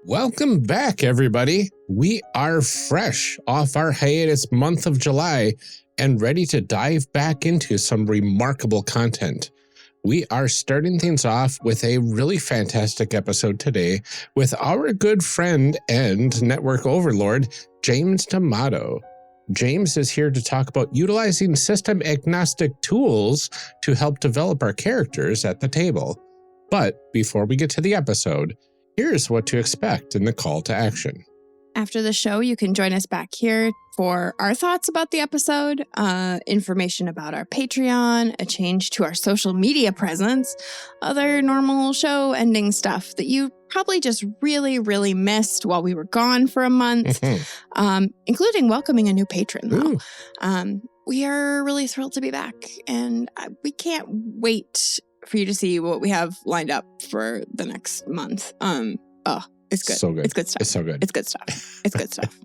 Welcome back, everybody. We are fresh off our hiatus month of July and ready to dive back into some remarkable content. We are starting things off with a really fantastic episode today with our good friend and network overlord, James D'Amato. James is here to talk about utilizing system-agnostic tools to help develop our characters at the table. But before we get to the episode, here's what to expect in the call to action. After the show, you can join us back here for our thoughts about the episode, information about our Patreon, a change to our social media presence, other normal show ending stuff that you probably just really missed while we were gone for a month, including welcoming a new patron, though. We are really thrilled to be back, and we can't wait for you to see what we have lined up for the next month. It's good. So good. It's good stuff. It's so good. It's good stuff. It's good stuff.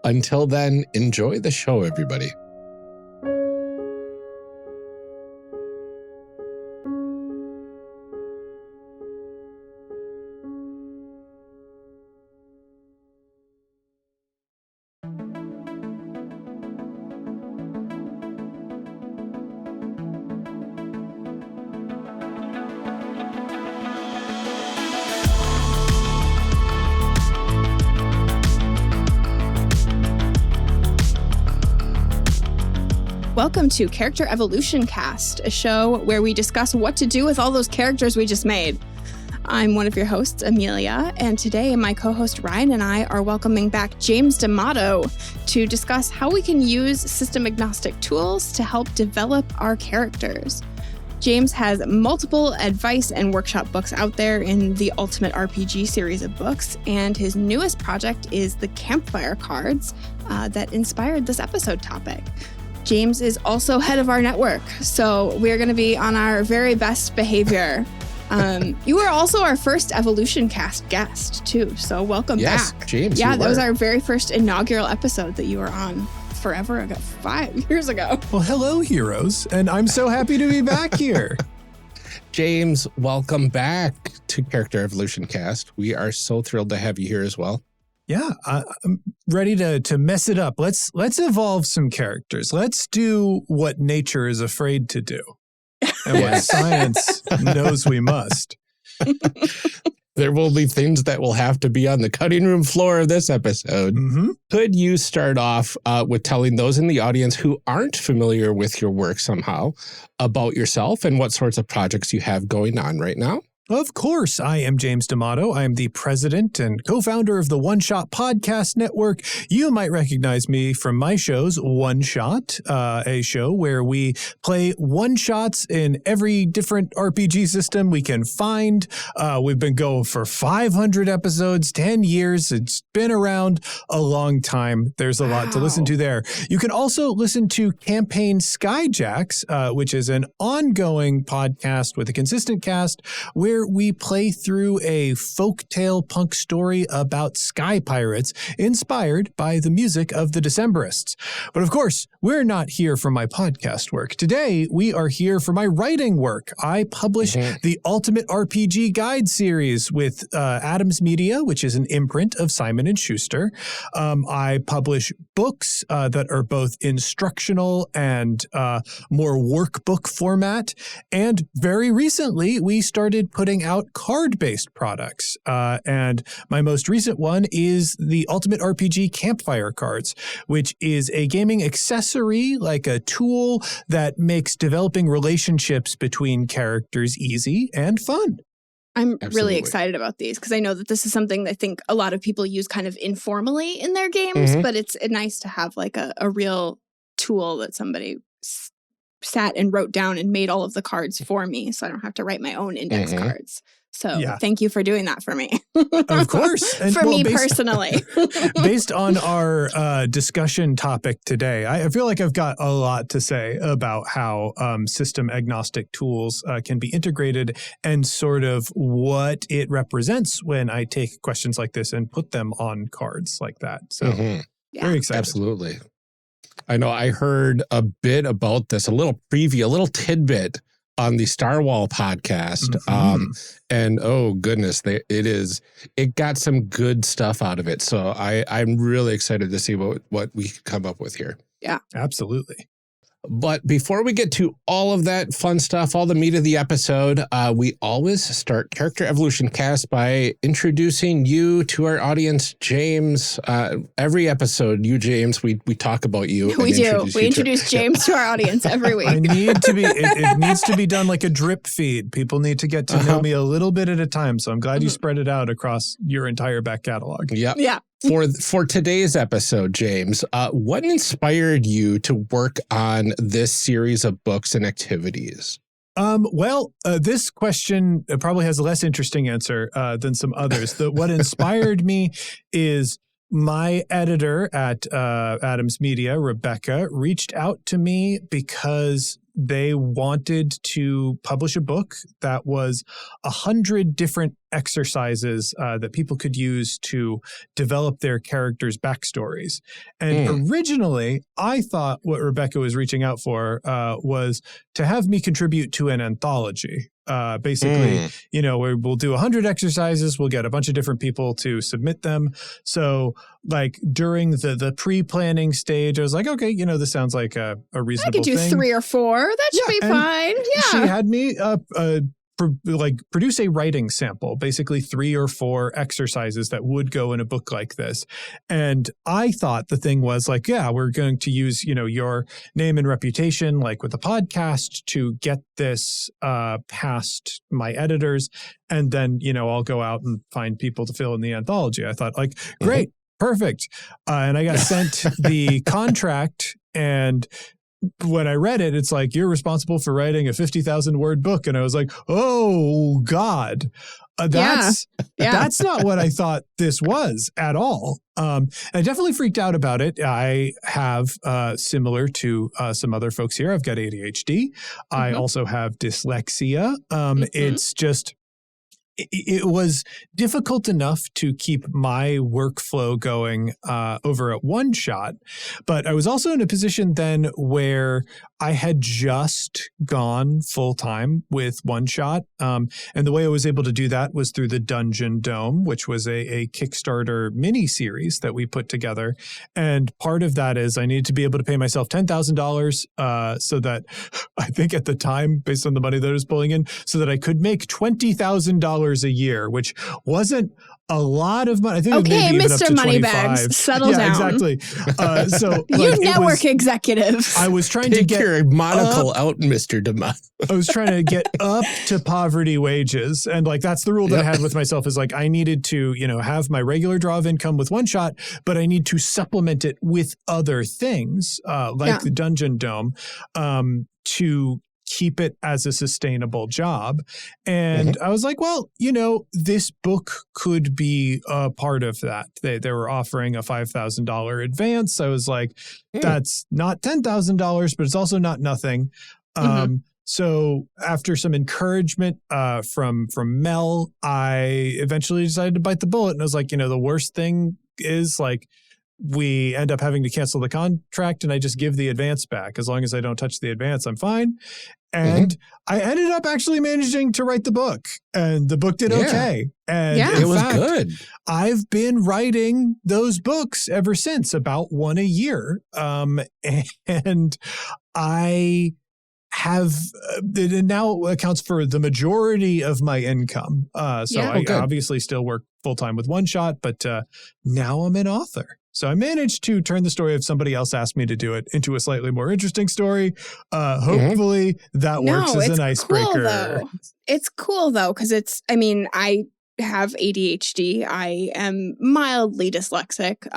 Until then, enjoy the show, everybody. Welcome to Character Evolution Cast, a show where we discuss what to do with all those characters we just made. I'm one of your hosts, Amelia, and today my co-host Ryan and I are welcoming back James D'Amato to discuss how we can use system-agnostic tools to help develop our characters. James has multiple advice and workshop books out there in the Ultimate RPG series of books, and his newest project is the Campfire Cards that inspired this episode topic. James is also head of our network, so we're going to be on our very best behavior. You were also our first Evolution Cast guest, too, so welcome back. Yes, James, yeah, that was our very first inaugural episode that you were on forever ago, 5 years ago. Well, hello, heroes, and I'm so happy to be back here. James, welcome back to Character Evolution Cast. We are so thrilled to have you here as well. Yeah, I'm ready to mess it up. Let's evolve some characters. Let's do what nature is afraid to do, and what science knows we must. There will be things that will have to be on the cutting room floor of this episode. Mm-hmm. Could you start off with telling those in the audience who aren't familiar with your work somehow about yourself and what sorts of projects you have going on right now? Of course, I am James D'Amato. I am the president and co-founder of the One Shot Podcast Network. You might recognize me from my shows, One Shot, a show where we play one-shots in every different RPG system we can find. We've been going for 500 episodes, 10 years. It's been around a long time. There's a lot to listen to there. You can also listen to Campaign Skyjacks, which is an ongoing podcast with a consistent cast where we play through a folktale punk story about sky pirates inspired by the music of the Decemberists. But of course, we're not here for my podcast work. Today, we are here for my writing work. I publish the Ultimate RPG Guide series with Adams Media, which is an imprint of Simon & Schuster. I publish books that are both instructional and more workbook format. And very recently, we started putting out card-based products. And my most recent one is the Ultimate RPG Campfire Cards, which is a gaming accessory, like a tool that makes developing relationships between characters easy and fun. I'm really excited about these because I know that this is something that I think a lot of people use kind of informally in their games, but it's nice to have like a real tool that somebody sat and wrote down and made all of the cards for me so I don't have to write my own index cards. So thank you for doing that for me. Of course. And, for me personally. Based on our discussion topic today, I feel like I've got a lot to say about how system agnostic tools can be integrated and sort of what it represents when I take questions like this and put them on cards like that. So very excited. Absolutely. I know I heard a bit about this, a little preview, a little tidbit on the Starwall podcast. And oh goodness, it got some good stuff out of it. So I'm really excited to see what we can come up with here. Yeah, absolutely. But before we get to all of that fun stuff, all the meat of the episode, we always start Character Evolution Cast by introducing you to our audience. James, every episode, James, we talk about you. We do. We introduce James to our audience every week. It needs to be done like a drip feed. People need to get to know me a little bit at a time. So I'm glad you spread it out across your entire back catalog. Yeah. For today's episode, James, what inspired you to work on this series of books and activities? This question probably has a less interesting answer than some others. What inspired me is my editor at Adams Media, Rebecca, reached out to me because they wanted to publish a book that was 100 different exercises that people could use to develop their characters' backstories. And originally, I thought what Rebecca was reaching out for was to have me contribute to an anthology. Basically, we'll do 100 exercises. We'll get a bunch of different people to submit them. So like during the pre-planning stage, I was like, okay, this sounds like a reasonable thing. I could do 3 or 4. That should be fine. Yeah. She had me produce a writing sample, basically 3 or 4 exercises that would go in a book like this. And I thought the thing was like, yeah, we're going to use, your name and reputation, like with the podcast, to get this past my editors. And then, I'll go out and find people to fill in the anthology. I thought like, great, perfect. And I got sent the contract, and when I read it, it's like, you're responsible for writing a 50,000 word book. And I was like, oh God, that's not what I thought this was at all. I definitely freaked out about it. I have, similar to some other folks here, I've got ADHD. I also have dyslexia. It's just, it was difficult enough to keep my workflow going over at One Shot, but I was also in a position then where I had just gone full time with One Shot, and the way I was able to do that was through the Dungeon Dome, which was a Kickstarter mini series that we put together. And part of that is I needed to be able to pay myself $10,000 so that I think at the time, based on the money that I was pulling in, so that I could make $20,000 a year, which wasn't a lot of money. I think okay, maybe Mr. Moneybags, settle down. Exactly. So you network executives. I was trying to get your monocle out, Mr. DeMott. I was trying to get up to poverty wages, and like that's the rule that I had with myself. Is like I needed to, have my regular draw of income with One Shot, but I need to supplement it with other things like the Dungeon Dome to keep it as a sustainable job. And I was like, well, this book could be a part of that. They were offering a $5,000 advance. I was like, that's not $10,000, but it's also not nothing. So after some encouragement from Mel, I eventually decided to bite the bullet. And I was like, the worst thing is like, we end up having to cancel the contract and I just give the advance back. As long as I don't touch the advance, I'm fine. And I ended up actually managing to write the book, and the book did okay. And it was good. I've been writing those books ever since, about one a year. And I have, it now accounts for the majority of my income. I obviously still work full time with One Shot, but now I'm an author. So I managed to turn the story of somebody else asked me to do it into a slightly more interesting story. Hopefully that works as an icebreaker. It's cool though, because I have ADHD. I am mildly dyslexic,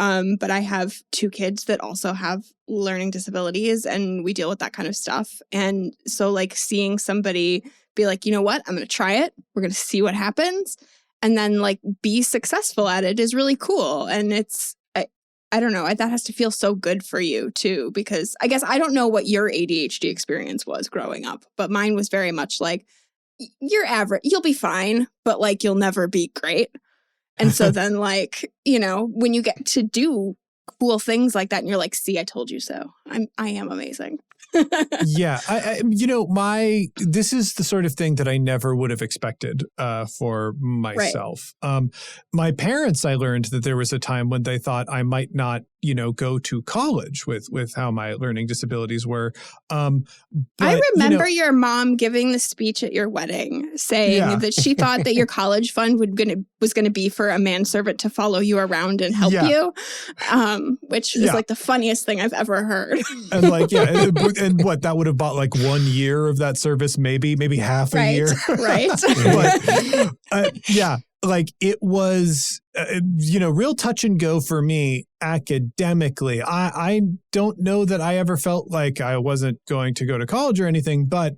but I have 2 kids that also have learning disabilities, and we deal with that kind of stuff. And so like seeing somebody be like, you know what, I'm going to try it. We're going to see what happens. And then like be successful at it is really cool. And I don't know, that has to feel so good for you too, because I guess I don't know what your ADHD experience was growing up, but mine was very much like, you're average, you'll be fine, but like you'll never be great. And so then like, when you get to do cool things like that and you're like, see, I told you so. I am amazing. Yeah. This is the sort of thing that I never would have expected for myself. Right. My parents, I learned that there was a time when they thought I might not, go to college with how my learning disabilities were. But, I remember your mom giving the speech at your wedding saying that she thought that your college fund was going to be for a manservant to follow you around and help you, which is like the funniest thing I've ever heard. And and what, that would have bought like 1 year of that service, maybe half a year. Right. But it was, real touch and go for me academically. I don't know that I ever felt like I wasn't going to go to college or anything, but,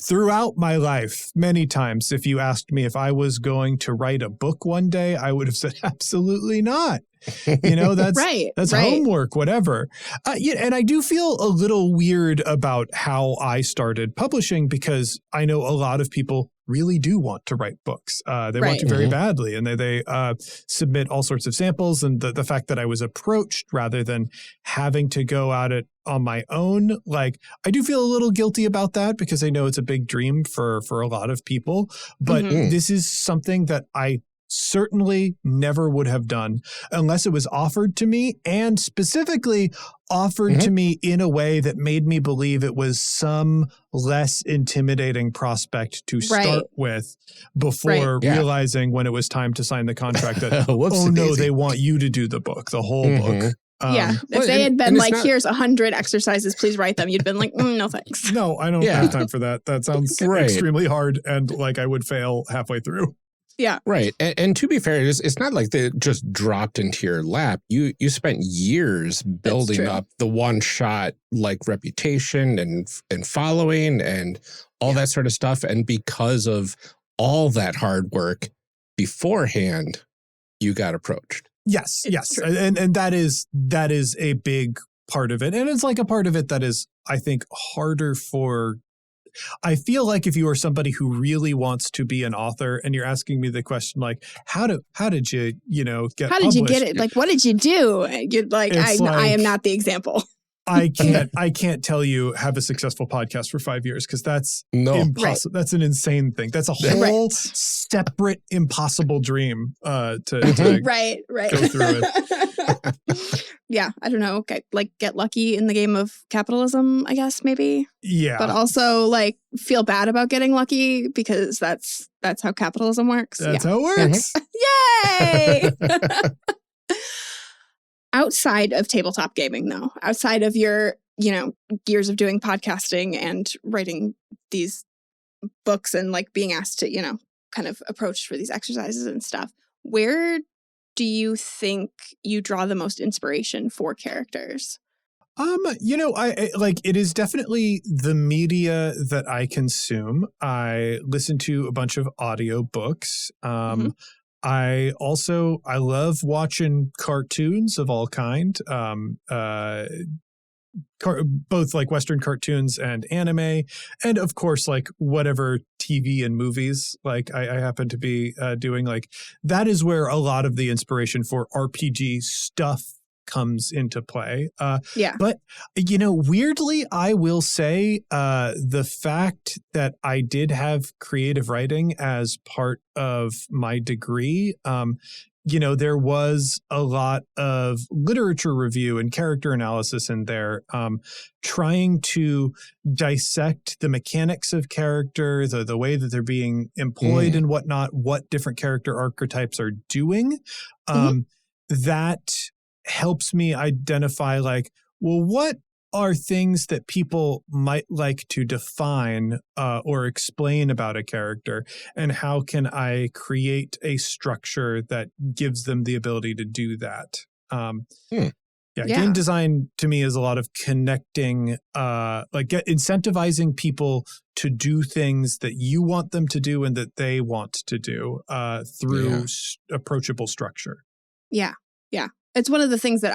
throughout my life, many times, if you asked me if I was going to write a book one day, I would have said, absolutely not. That's homework, whatever. And I do feel a little weird about how I started publishing, because I know a lot of people really do want to write books. They want to very badly, and they submit all sorts of samples. And the fact that I was approached rather than having to go at it on my own, I do feel a little guilty about that, because I know it's a big dream for a lot of people. But this is something that I certainly never would have done unless it was offered to me, and specifically offered to me in a way that made me believe it was some less intimidating prospect to start with, before realizing when it was time to sign the contract that, oh no, they want you to do the book, the whole book. If they had been here's 100 exercises, please write them, you'd been like, no thanks. No, I don't have time for that. That sounds extremely hard, and like I would fail halfway through. Yeah. Right. And to be fair, it's not like they just dropped into your lap. You spent years building up the one-shot reputation and following and all that sort of stuff. And because of all that hard work beforehand, you got approached. Yes. And that is a big part of it. And it's a part of it that is, I think, harder for. I feel like if you are somebody who really wants to be an author and you're asking me the question, how did you, get How did you get it? What did you do? You're I am not the example. I can't tell you have a successful podcast for 5 years, because that's impossible. That's an insane thing. That's a whole separate, impossible dream to go through it. Yeah, I don't know. Get lucky in the game of capitalism, I guess, maybe. Yeah. But also feel bad about getting lucky, because that's how capitalism works. That's how it works. Yay! Outside of tabletop gaming, though, outside of your, years of doing podcasting and writing these books and being asked to, kind of approached for these exercises and stuff, where do you think you draw the most inspiration for characters? I it is definitely the media that I consume. I listen to a bunch of audiobooks. I love watching cartoons of all kind, both Western cartoons and anime, and of course whatever TV and movies I happen to be doing. That is where a lot of the inspiration for RPG stuff comes into play. But, weirdly, I will say the fact that I did have creative writing as part of my degree, there was a lot of literature review and character analysis in there, trying to dissect the mechanics of character, the way that they're being employed and whatnot, what different character archetypes are doing. That helps me identify what are things that people might like to define or explain about a character, and how can I create a structure that gives them the ability to do that? Game design to me is a lot of connecting, incentivizing people to do things that you want them to do and that they want to do through approachable structure. Yeah. It's one of the things that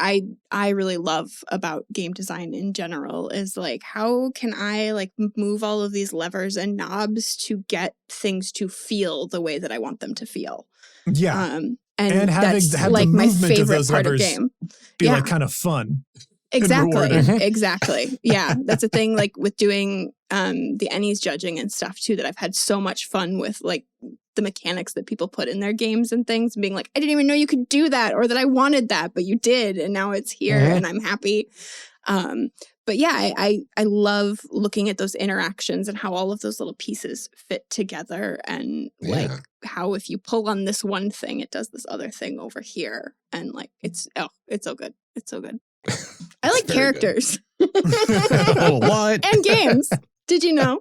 I really love about game design in general is how can I move all of these levers and knobs to get things to feel the way that I want them to feel. Yeah. And having the my movement favorite of those part levers of game. Be kind of fun. Exactly. rewarding. Exactly. Yeah. That's a thing like with doing the Ennies judging and stuff too, that I've had so much fun with, like the mechanics that people put in their games and things, and being like, I didn't even know you could do that, or that I wanted that, but you did, and now it's here and I'm happy. But yeah, I love looking at those interactions and how all of those little pieces fit together, and like how if you pull on this one thing, it does this other thing over here. And like, it's so good. It's so good. I like characters. What? And games. Did you know?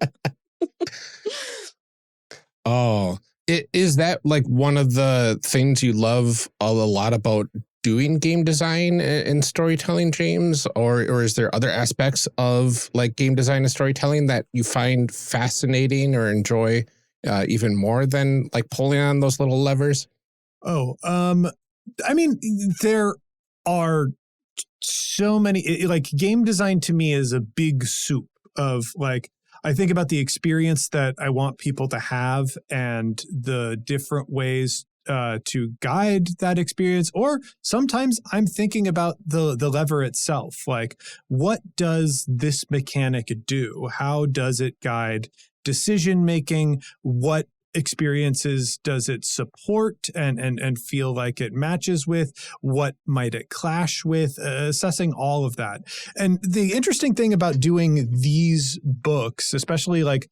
Oh, is that like one of the things you love a lot about doing game design and storytelling, James? Or is there other aspects of like game design and storytelling that you find fascinating or enjoy even more than like pulling on those little levers? Oh, I mean, there are so many, like game design to me is a big soup of like, I think about the experience that I want people to have and the different ways to guide that experience. Or sometimes I'm thinking about the lever itself. Like, what does this mechanic do? How does it guide decision making? What experiences does it support and feel like it matches with? What might it clash with? Assessing all of that. And the interesting thing about doing these books, especially like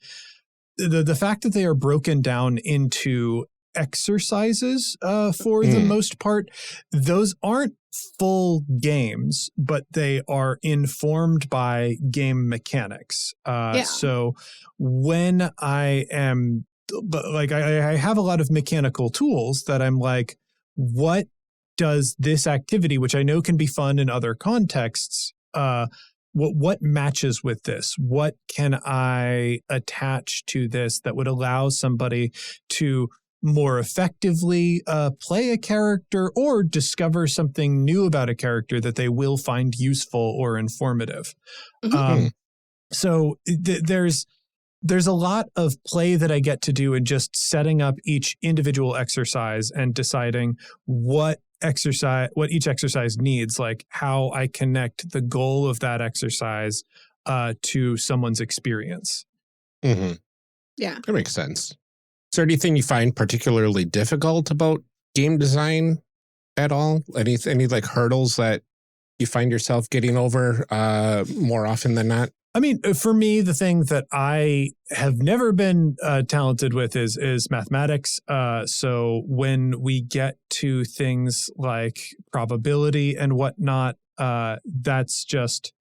the fact that they are broken down into exercises for the most part, those aren't full games, but they are informed by game mechanics. So when I am like, I have a lot of mechanical tools that I'm like, what does this activity, which I know can be fun in other contexts, what matches with this? What can I attach to this that would allow somebody to more effectively play a character or discover something new about a character that they will find useful or informative? So there's a lot of play that I get to do in just setting up each individual exercise and deciding what each exercise needs, like how I connect the goal of that exercise to someone's experience. Yeah. That makes sense. Is there anything you find particularly difficult about game design at all? Any like hurdles that you find yourself getting over more often than not? I mean, for me, the thing that I have never been talented with is mathematics. So when we get to things like probability and whatnot, that's just,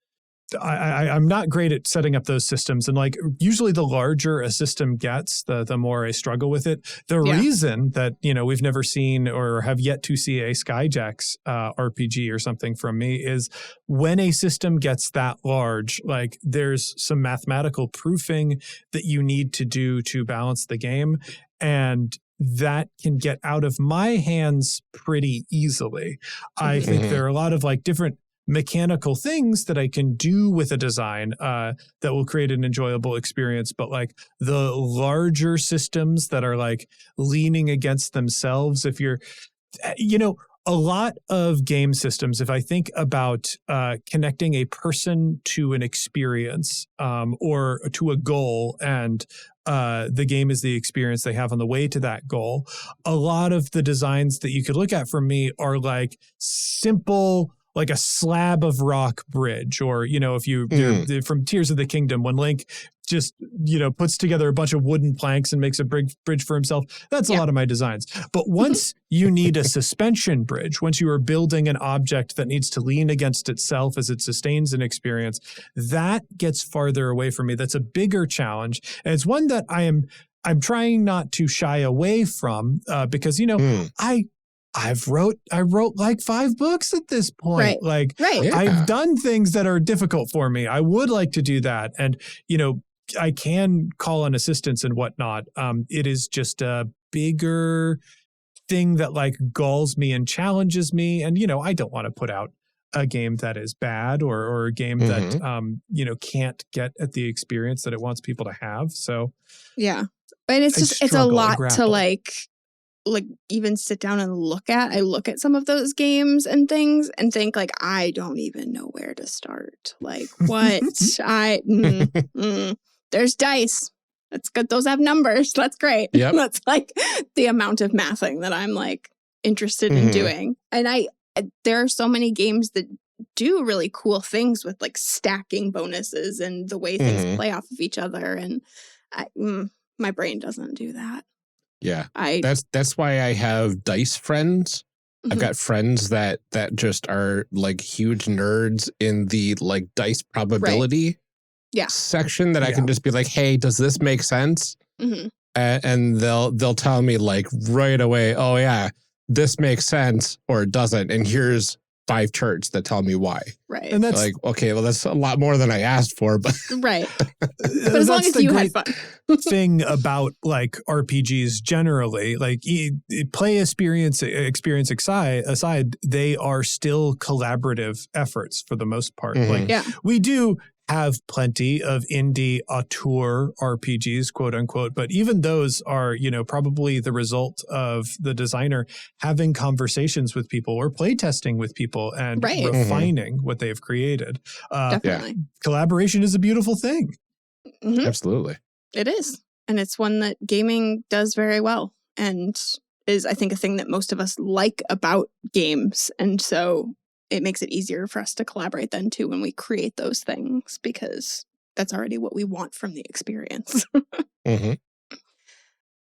I'm not great at setting up those systems. And like usually the larger a system gets, the more I struggle with it. The reason that, we've never seen or have yet to see a Skyjacks RPG or something from me is when a system gets that large, like there's some mathematical proofing that you need to do to balance the game. And that can get out of my hands pretty easily. I think there are a lot of like different mechanical things that I can do with a design that will create an enjoyable experience. But like the larger systems that are like leaning against themselves, if you're, a lot of game systems, if I think about connecting a person to an experience or to a goal, and the game is the experience they have on the way to that goal, a lot of the designs that you could look at from me are like simple, like a slab of rock bridge, or, if you from Tears of the Kingdom, when Link just, puts together a bunch of wooden planks and makes a bridge for himself. That's a lot of my designs. But once you need a suspension bridge, once you are building an object that needs to lean against itself as it sustains an experience, that gets farther away from me. That's a bigger challenge. And it's one that I'm trying not to shy away from because, I wrote like 5 books at this point. I've done things that are difficult for me. I would like to do that. And, I can call on assistance and whatnot. It is just a bigger thing that like galls me and challenges me. And, I don't want to put out a game that is bad or a game that, can't get at the experience that it wants people to have. So, yeah. But it's a lot to like like even sit down and look at some of those games and things and think like, I don't even know where to start. Like what? There's dice. That's good. Those have numbers. That's great. Yep. That's like the amount of mathing that I'm like interested in doing. And there are so many games that do really cool things with like stacking bonuses and the way things play off of each other. And my brain doesn't do that. Yeah. That's why I have dice friends. I've got friends that just are like huge nerds in the like dice probability section that I can just be like, hey, does this make sense? And they'll tell me like right away, oh yeah, this makes sense or it doesn't. And here's 5 charts that tell me why. Right. And that's like, okay, well, that's a lot more than I asked for, but right. But as long as you had fun. Thing about like RPGs generally, like play experience aside, they are still collaborative efforts for the most part. Like we do have plenty of indie auteur RPGs, quote unquote, but even those are, probably the result of the designer having conversations with people or playtesting with people and refining what they've created. Definitely. Collaboration is a beautiful thing. Absolutely. It is. And it's one that gaming does very well and is, I think, a thing that most of us like about games. And so it makes it easier for us to collaborate then too when we create those things because that's already what we want from the experience.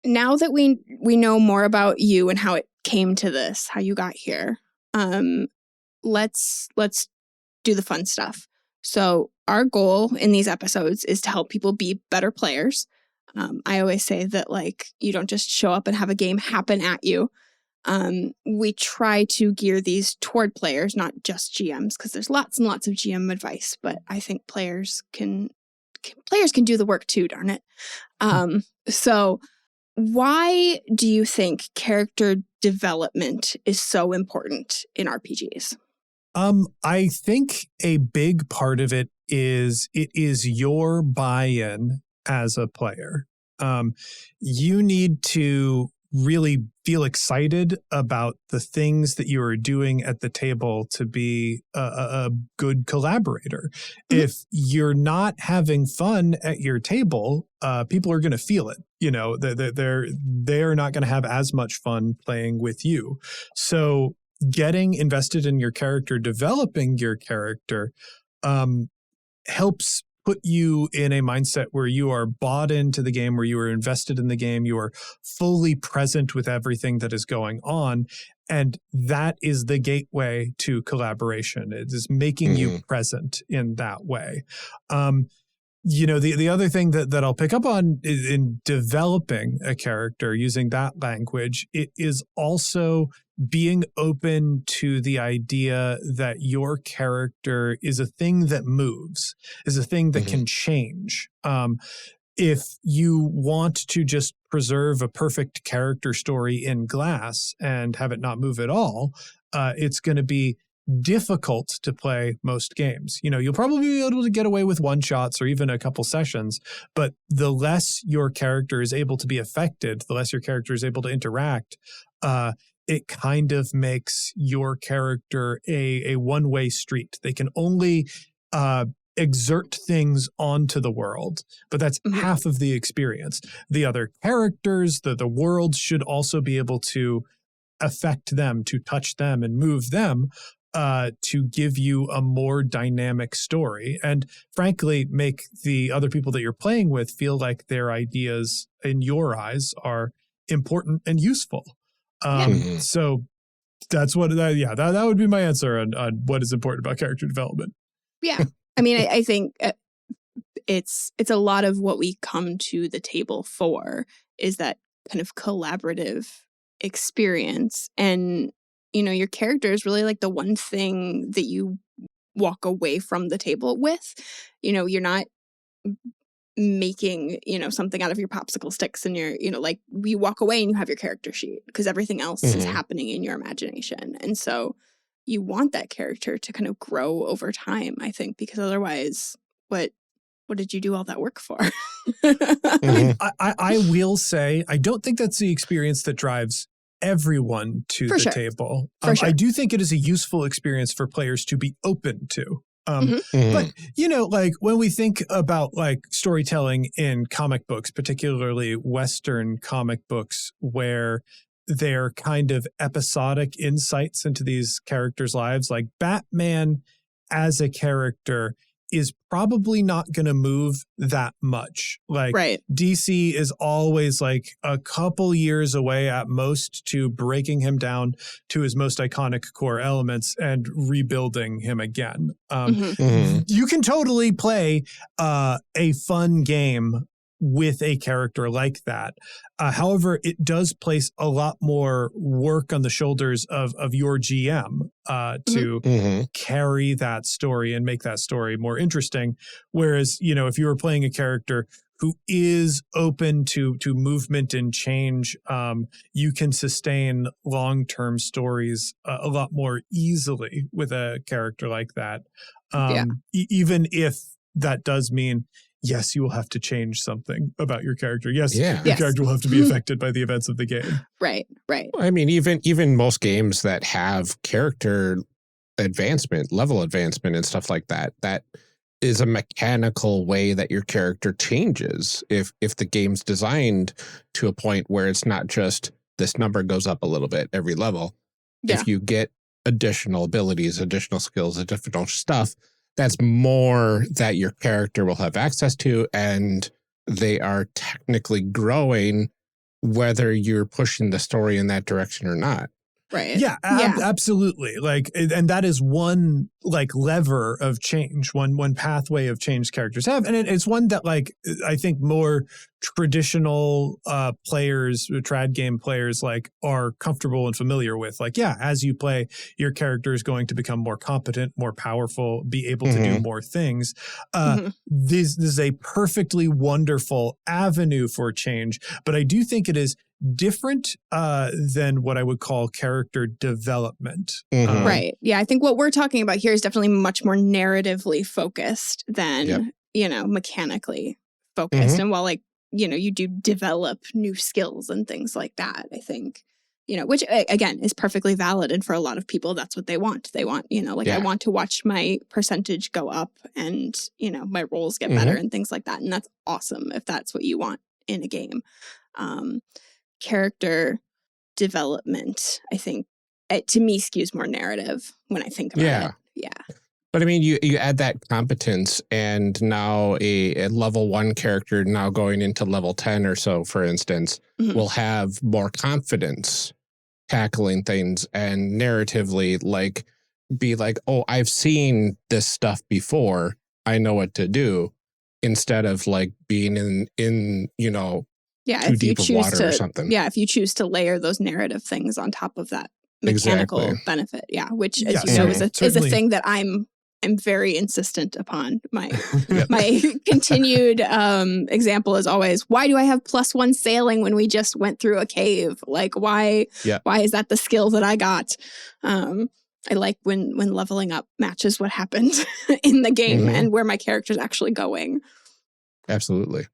Now that we know more about you and how it came to this, how you got here, let's do the fun stuff. So our goal in these episodes is to help people be better players. I always say that like you don't just show up and have a game happen at you. We try to gear these toward players, not just GMs, because there's lots and lots of GM advice, but I think players can do the work too, darn it. So why do you think character development is so important in RPGs? I think a big part of it is your buy-in as a player. You need to really feel excited about the things that you are doing at the table to be a good collaborator. If you're not having fun at your table, people are going to feel it. They're not going to have as much fun playing with you. So getting invested in your character, developing your character, helps put you in a mindset where you are bought into the game, where you are invested in the game, you are fully present with everything that is going on. And that is the gateway to collaboration. It is making you present in that way. The other thing that I'll pick up on in developing a character using that language, it is also being open to the idea that your character is a thing that moves, is a thing that can change. If you want to just preserve a perfect character story in glass and have it not move at all, it's going to be difficult to play most games. You'll probably be able to get away with one-shots or even a couple sessions, but the less your character is able to be affected, the less your character is able to interact, it kind of makes your character a one-way street. They can only exert things onto the world, but that's half of the experience. The other characters, the world should also be able to affect them, to touch them and move them, to give you a more dynamic story and frankly make the other people that you're playing with feel like their ideas in your eyes are important and useful. So that's what that would be my answer on what is important about character development. Yeah. I mean, I think it's a lot of what we come to the table for is that kind of collaborative experience. And your character is really like the one thing that you walk away from the table with. You're not making, something out of your popsicle sticks and you're, like you walk away and you have your character sheet because everything else is happening in your imagination. And so you want that character to kind of grow over time, I think, because otherwise what did you do all that work for? I will say, I don't think that's the experience that drives everyone to For the sure. table. For sure. I do think it is a useful experience for players to be open to. Mhm. But, you know, like when we think about like storytelling in comic books, particularly Western comic books, where they're kind of episodic insights into these characters' lives, like Batman as a character is probably not going to move that much. Like Right. DC is always like a couple years away at most to breaking him down to his most iconic core elements and rebuilding him again. Mhm. Mhm. You can totally play a fun game with a character like that. However, it does place a lot more work on the shoulders of your GM to Mhm. carry that story and make that story more interesting. Whereas, you know, if you were playing a character who is open to movement and change, you can sustain long-term stories a lot more easily with a character like that. Even if that does mean, yes, you will have to change something about your character. Yes, Yeah. your Yes. character will have to be affected by the events of the game. Right. I mean, even most games that have character advancement, level advancement and stuff like that, that is a mechanical way that your character changes. If the game's designed to a point where it's not just this number goes up a little bit every level. Yeah. If you get additional abilities, additional skills, additional stuff, that's more that your character will have access to, and they are technically growing whether you're pushing the story in that direction or not. Right. Yeah, absolutely. Like, and that is one like lever of change, one pathway of change characters have. And it's one that like, I think more traditional players, trad game players like are comfortable and familiar with. Like, yeah, as you play, your character is going to become more competent, more powerful, be able to do more things. This is a perfectly wonderful avenue for change, but I do think it is different than what I would call character development. Right. Yeah. I think what we're talking about here is definitely much more narratively focused than, you know, mechanically focused. And while like, you know, you do develop new skills and things like that, I think, you know, which again is perfectly valid. And for a lot of people, that's what they want. They want, you know, like I want to watch my percentage go up and, you know, my rolls get better and things like that. And that's awesome if that's what you want in a game. Character development, I think, to me skews more narrative when I think about it. Yeah. But I mean, you add that competence, and now a level 1 character now going into level 10 or so, for instance, will have more confidence tackling things and narratively like be like, oh, I've seen this stuff before. I know what to do, instead of like being in you know, too deep of water or something. Yeah, if you choose to layer those narrative things on top of that mechanical benefit, which as you know is a thing that I'm very insistent upon. My continued example is always, why do I have +1 sailing when we just went through a cave? Like why is that the skill that I got? I like when leveling up matches what happened in the game and where my character's actually going. Absolutely.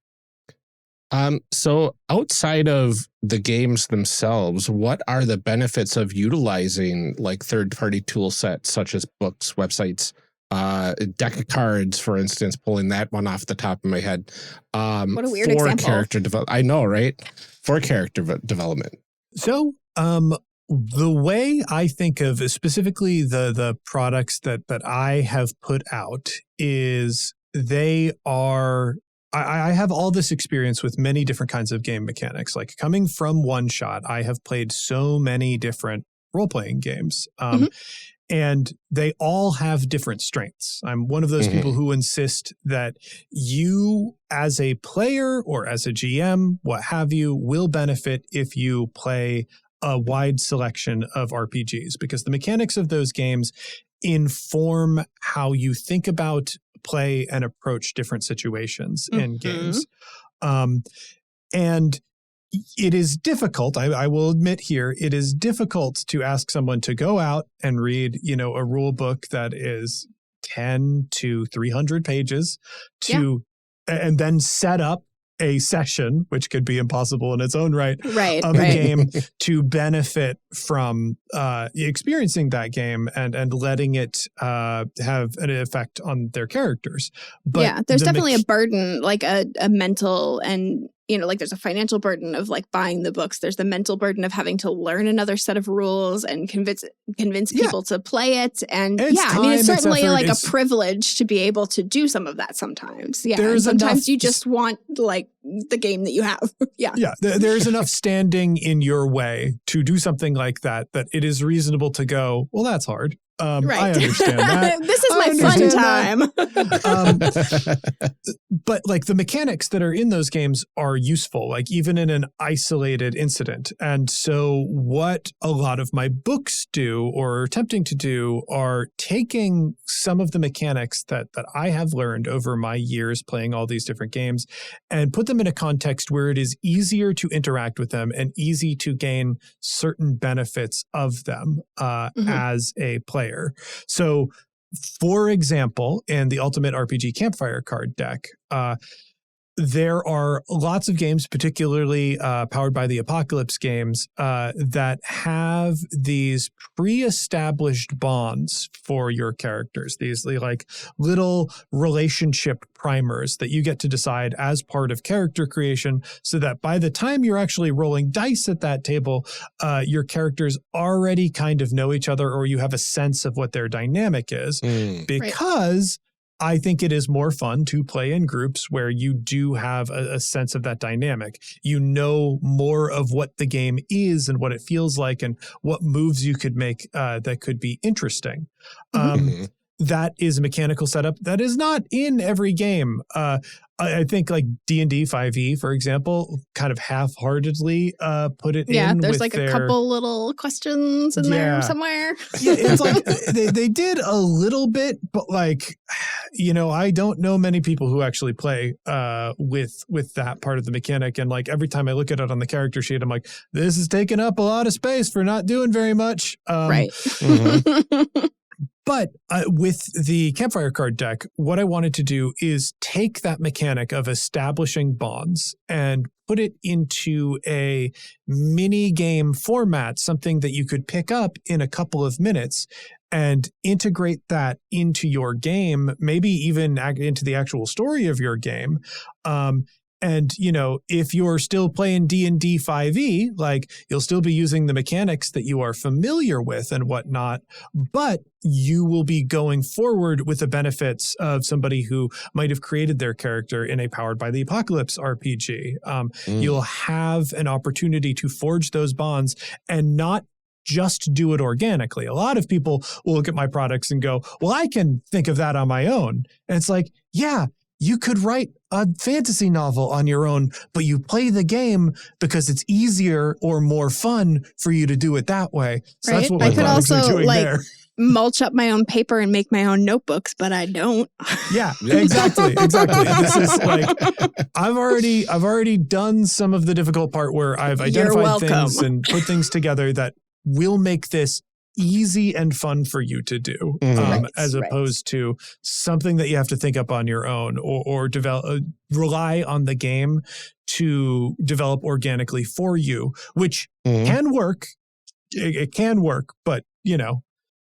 So outside of the games themselves, what are the benefits of utilizing like third-party tool sets such as books, websites, deck of cards, for instance, pulling that one off the top of my head. What a weird example. Character I know, right? For character development. So, the way I think of specifically the products that I have put out is they are, I have all this experience with many different kinds of game mechanics. Like coming from One Shot, I have played so many different role-playing games. And they all have different strengths. I'm one of those people who insist that you as a player or as a GM, what have you, will benefit if you play a wide selection of RPGs, because the mechanics of those games inform how you think about, play, and approach different situations in games. And it is difficult, I will admit here, it is difficult to ask someone to go out and read, a rule book that is 10 to 300 pages and then set up a session, which could be impossible in its own right, Right. of a game to benefit from experiencing that game and letting it have an effect on their characters. But yeah, there's definitely a burden, like a mental and, like there's a financial burden of like buying the books. There's the mental burden of having to learn another set of rules and convince people to play it. And it's certainly like a privilege to be able to do some of that sometimes. Yeah. And sometimes you just want like the game that you have. Yeah. Yeah. There's enough standing in your way to do something like that it is reasonable to go, well, that's hard. Right. I understand that. This is my fun time. But like the mechanics that are in those games are useful, like even in an isolated incident. And so what a lot of my books do or are attempting to do are taking some of the mechanics that I have learned over my years playing all these different games and put them in a context where it is easier to interact with them and easy to gain certain benefits of them as a player. So, for example, in the Ultimate RPG Campfire Card deck, there are lots of games, particularly powered by the Apocalypse games, that have these pre-established bonds for your characters. These like little relationship primers that you get to decide as part of character creation, so that by the time you're actually rolling dice at that table, your characters already kind of know each other, or you have a sense of what their dynamic is. Because I think it is more fun to play in groups where you do have a sense of that dynamic. You know more of what the game is and what it feels like and what moves you could make that could be interesting. That is a mechanical setup that is not in every game. I think like D&D 5e, for example, kind of half-heartedly put it in. Yeah, there's with like a couple little questions in there somewhere. Yeah, it's like they did a little bit, but like, I don't know many people who actually play with that part of the mechanic. And like every time I look at it on the character sheet, I'm like, this is taking up a lot of space for not doing very much. Right. But with the Campfire Card deck, what I wanted to do is take that mechanic of establishing bonds and put it into a mini game format, something that you could pick up in a couple of minutes and integrate that into your game, maybe even into the actual story of your game. And, if you're still playing D&D 5e, like you'll still be using the mechanics that you are familiar with and whatnot, but you will be going forward with the benefits of somebody who might have created their character in a Powered by the Apocalypse RPG. You'll have an opportunity to forge those bonds and not just do it organically. A lot of people will look at my products and go, well, I can think of that on my own. And it's like, yeah, you could write a fantasy novel on your own, but you play the game because it's easier or more fun for you to do it that way. So that's what I could also doing there. Mulch up my own paper and make my own notebooks, but I don't. Yeah, exactly. This is like, I've already done some of the difficult part where I've identified things and put things together that will make this easy and fun for you to do, as opposed to something that you have to think up on your own or develop, rely on the game to develop organically for you, which can work. It can work, but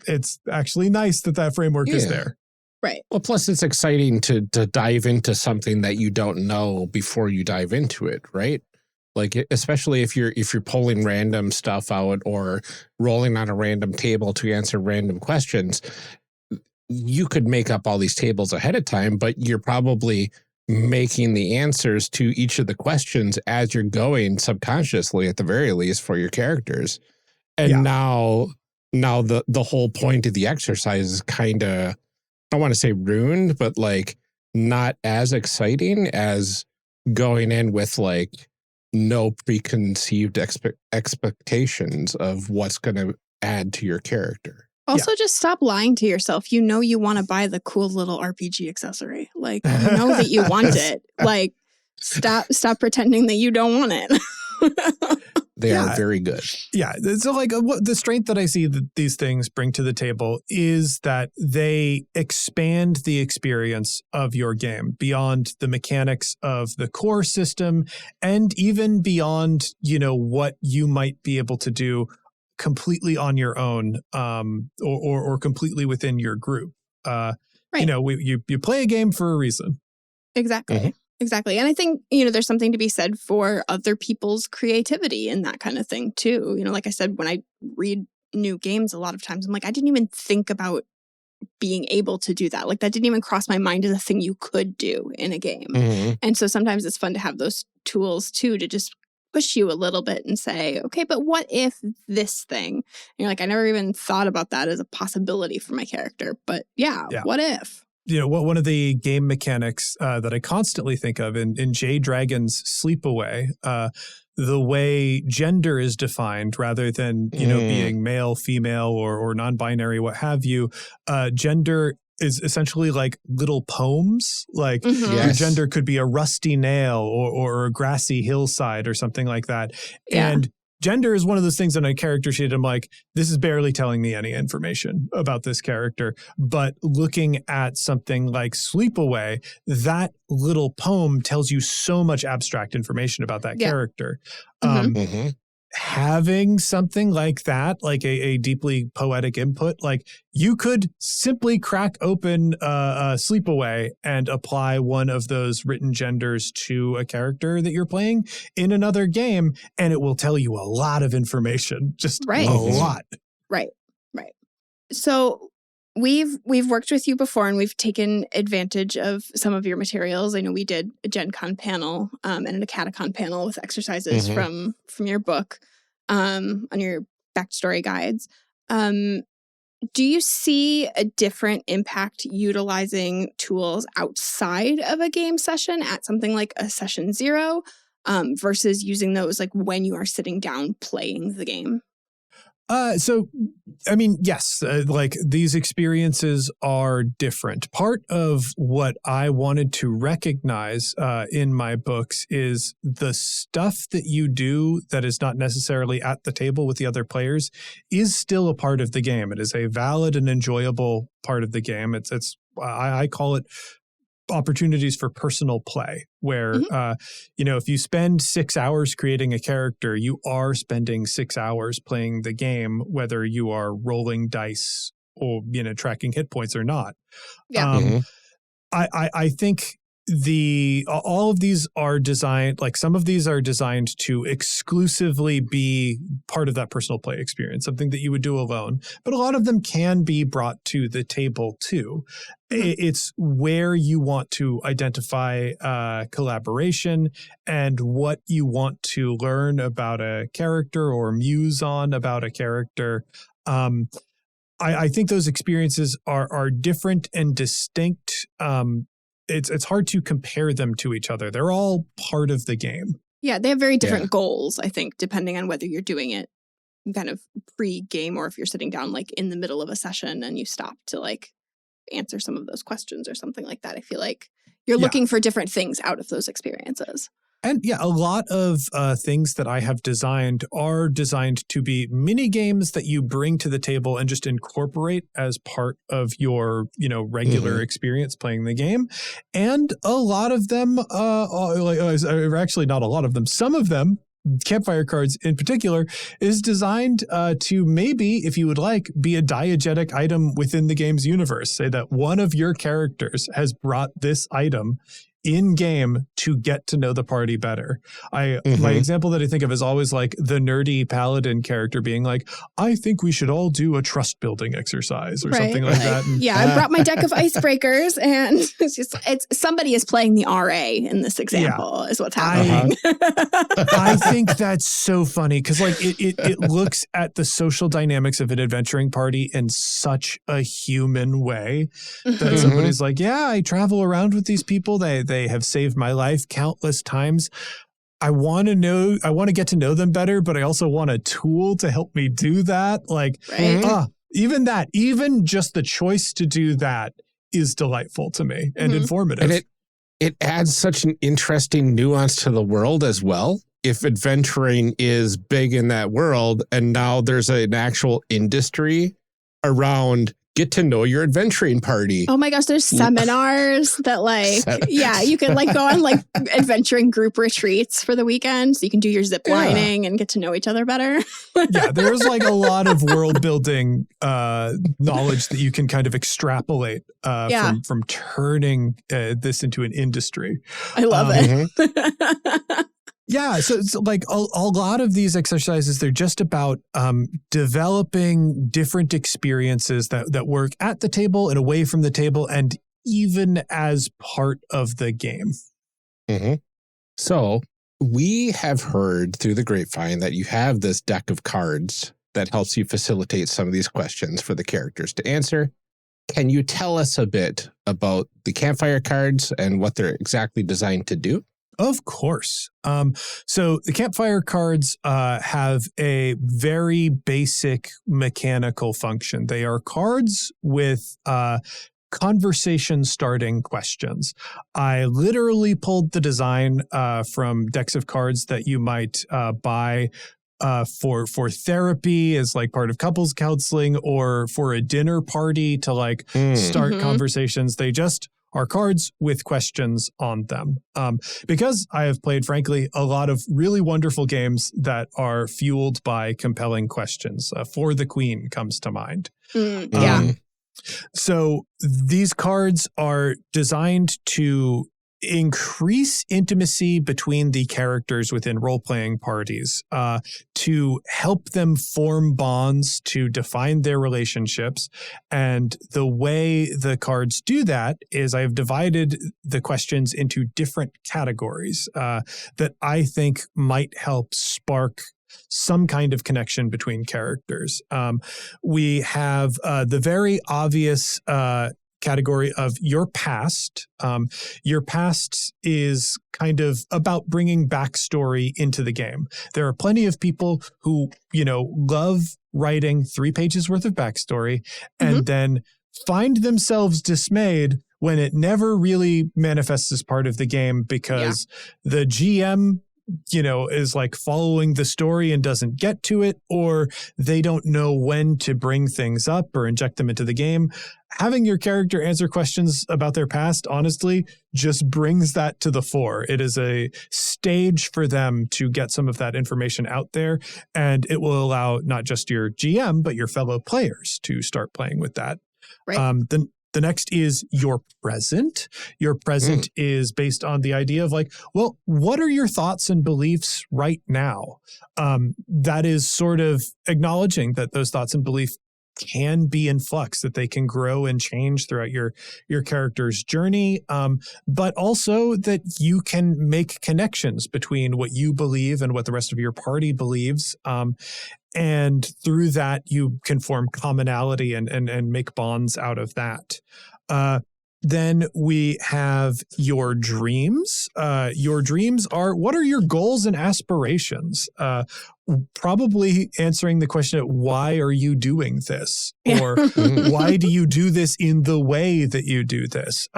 it's actually nice that framework is there. Right. Well, plus it's exciting to dive into something that you don't know before you dive into it, right? Like, especially if you're pulling random stuff out or rolling on a random table to answer random questions, you could make up all these tables ahead of time, but you're probably making the answers to each of the questions as you're going subconsciously, at the very least, for your characters. And now the whole point of the exercise is kind of, I don't want to say ruined, but like not as exciting as going in with like no preconceived expectations of what's going to add to your character. Also, just stop lying to yourself. You know you want to buy the cool little RPG accessory. Like, you know that you want it. Like, stop pretending that you don't want it. They are very good. Yeah. So like what the strength that I see that these things bring to the table is that they expand the experience of your game beyond the mechanics of the core system and even beyond, what you might be able to do completely on your own or completely within your group. Right. You play a game for a reason. Exactly. Mm-hmm. Exactly. And I think, there's something to be said for other people's creativity and that kind of thing too. Like I said, when I read new games, a lot of times I'm like, I didn't even think about being able to do that. Like that didn't even cross my mind as a thing you could do in a game. Mm-hmm. And so sometimes it's fun to have those tools too, to just push you a little bit and say, okay, but what if this thing? And you're like, I never even thought about that as a possibility for my character. But yeah. What if? One of the game mechanics that I constantly think of in J Dragon's Sleepaway, the way gender is defined rather than, being male, female, or non-binary, what have you, gender is essentially like little poems. Like your gender could be a rusty nail or a grassy hillside or something like that. Yeah. And gender is one of those things on a character sheet. I'm like, this is barely telling me any information about this character. But looking at something like Sleepaway, that little poem tells you so much abstract information about that character. Having something like that, like a deeply poetic input, like you could simply crack open Sleepaway and apply one of those written genders to a character that you're playing in another game, and it will tell you a lot of information, just a lot. Right. So we've worked with you before, and we've taken advantage of some of your materials. I know we did a Gen Con panel and a Catacon panel with exercises from your book on your backstory guides. Do you see a different impact utilizing tools outside of a game session at something like a session 0 versus using those like when you are sitting down playing the game? So, I mean, yes, like these experiences are different. Part of what I wanted to recognize in my books is the stuff that you do that is not necessarily at the table with the other players is still a part of the game. It is a valid and enjoyable part of the game. I call it opportunities for personal play where, if you spend 6 hours creating a character, you are spending 6 hours playing the game, whether you are rolling dice or, tracking hit points or not. Yeah. I think all of these are designed, like some of these are designed to exclusively be part of that personal play experience, something that you would do alone, but a lot of them can be brought to the table too. It's where you want to identify collaboration and what you want to learn about a character or muse on about a character. I think those experiences are different and distinct. It's hard to compare them to each other. They're all part of the game. Yeah, they have very different goals, I think, depending on whether you're doing it kind of pre-game or if you're sitting down like in the middle of a session and you stop to like answer some of those questions or something like that. I feel like you're looking for different things out of those experiences. And a lot of things that I have designed are designed to be mini games that you bring to the table and just incorporate as part of your, regular experience playing the game. And a lot of them, actually not a lot of them, some of them, Campfire Cards in particular, is designed to maybe, if you would like, be a diegetic item within the game's universe. Say that one of your characters has brought this item in game to get to know the party better. My example that I think of is always like the nerdy paladin character being like, I think we should all do a trust building exercise or something like that. And, I brought my deck of icebreakers, and it's somebody is playing the RA in this example is what's happening. I think that's so funny because like it looks at the social dynamics of an adventuring party in such a human way that somebody's like, I travel around with these people. They have saved my life countless times. I want to get to know them better, but I also want a tool to help me do that. Like, even just the choice to do that is delightful to me and informative. And it adds such an interesting nuance to the world as well. if adventuring is big in that world, and now there's an actual industry around get to know your adventuring party. Oh my gosh, there's seminars that you can go on adventuring group retreats for the weekend. So you can do your zip lining and get to know each other better. Yeah, there's a lot of world building knowledge that you can kind of extrapolate from turning this into an industry. I love it. Yeah, so it's a lot of these exercises, they're just about developing different experiences that work at the table and away from the table and even as part of the game. Mm-hmm. So we have heard through the grapevine that you have this deck of cards that helps you facilitate some of these questions for the characters to answer. Can you tell us a bit about the Campfire cards and what they're exactly designed to do? Of course. So the Campfire cards have a very basic mechanical function. They are cards with conversation starting questions. I literally pulled the design from decks of cards that you might buy for therapy as part of couples counseling or for a dinner party to start conversations. They just are cards with questions on them. Because I have played, frankly, a lot of really wonderful games that are fueled by compelling questions. For the Queen comes to mind. So these cards are designed to increase intimacy between the characters within role-playing parties, to help them form bonds, to define their relationships. And the way the cards do that is I've divided the questions into different categories that I think might help spark some kind of connection between characters. We have the very obvious category of your past. Your past is kind of about bringing backstory into the game. There are plenty of people who, love writing 3 pages worth of backstory and then find themselves dismayed when it never really manifests as part of the game because the GM is following the story and doesn't get to it, or they don't know when to bring things up or inject them into the game. Having your character answer questions about their past, honestly, just brings that to the fore. It is a stage for them to get some of that information out there, and it will allow not just your GM, but your fellow players to start playing with that. Right. The next is your present. Your present is based on the idea of what are your thoughts and beliefs right now? That is sort of acknowledging that those thoughts and beliefs can be in flux, that they can grow and change throughout your character's journey, but also that you can make connections between what you believe and what the rest of your party believes. And through that, you can form commonality and make bonds out of that. Then we have your dreams. Your dreams are, what are your goals and aspirations? Probably answering the question, why are you doing this? Or why do you do this in the way that you do this?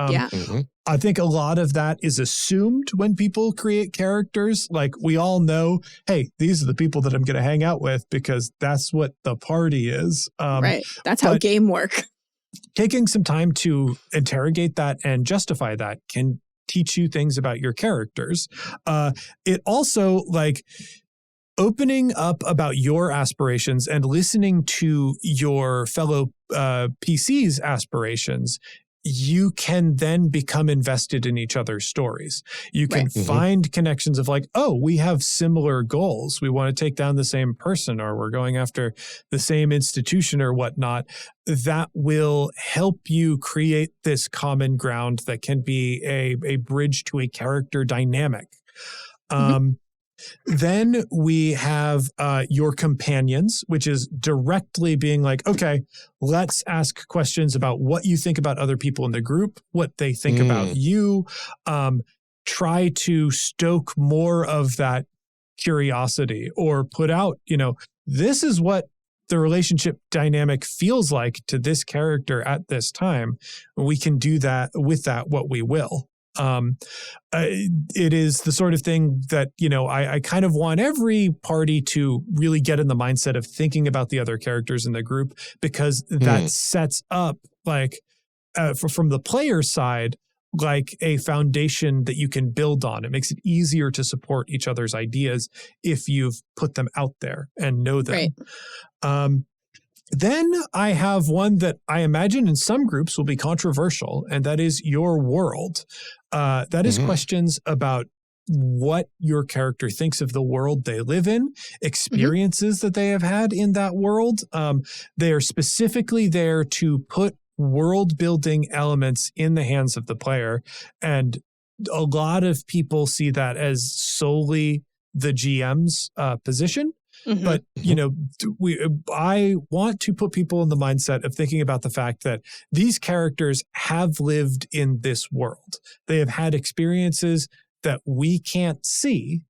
I think a lot of that is assumed when people create characters. We all know, hey, these are the people that I'm going to hang out with because that's what the party is. Right. That's how game work. Taking some time to interrogate that and justify that can teach you things about your characters. It also opening up about your aspirations and listening to your fellow PC's aspirations. You can then become invested in each other's stories. You can find connections of we have similar goals. We want to take down the same person, or we're going after the same institution or whatnot. That will help you create this common ground that can be a bridge to a character dynamic. Then we have your companions, which is directly being okay, let's ask questions about what you think about other people in the group, what they think about you. Try to stoke more of that curiosity, or put out, this is what the relationship dynamic feels like to this character at this time. We can do that with that what we will. It is the sort of thing that, I kind of want every party to really get in the mindset of thinking about the other characters in the group, because that sets up from the player side, like a foundation that you can build on. It makes it easier to support each other's ideas if you've put them out there and know them. Right. Then I have one that I imagine in some groups will be controversial, and that is your world. That is questions about what your character thinks of the world they live in, experiences that they have had in that world. They are specifically there to put world building elements in the hands of the player. And a lot of people see that as solely the GM's position. But, I want to put people in the mindset of thinking about the fact that these characters have lived in this world. They have had experiences that we can't see.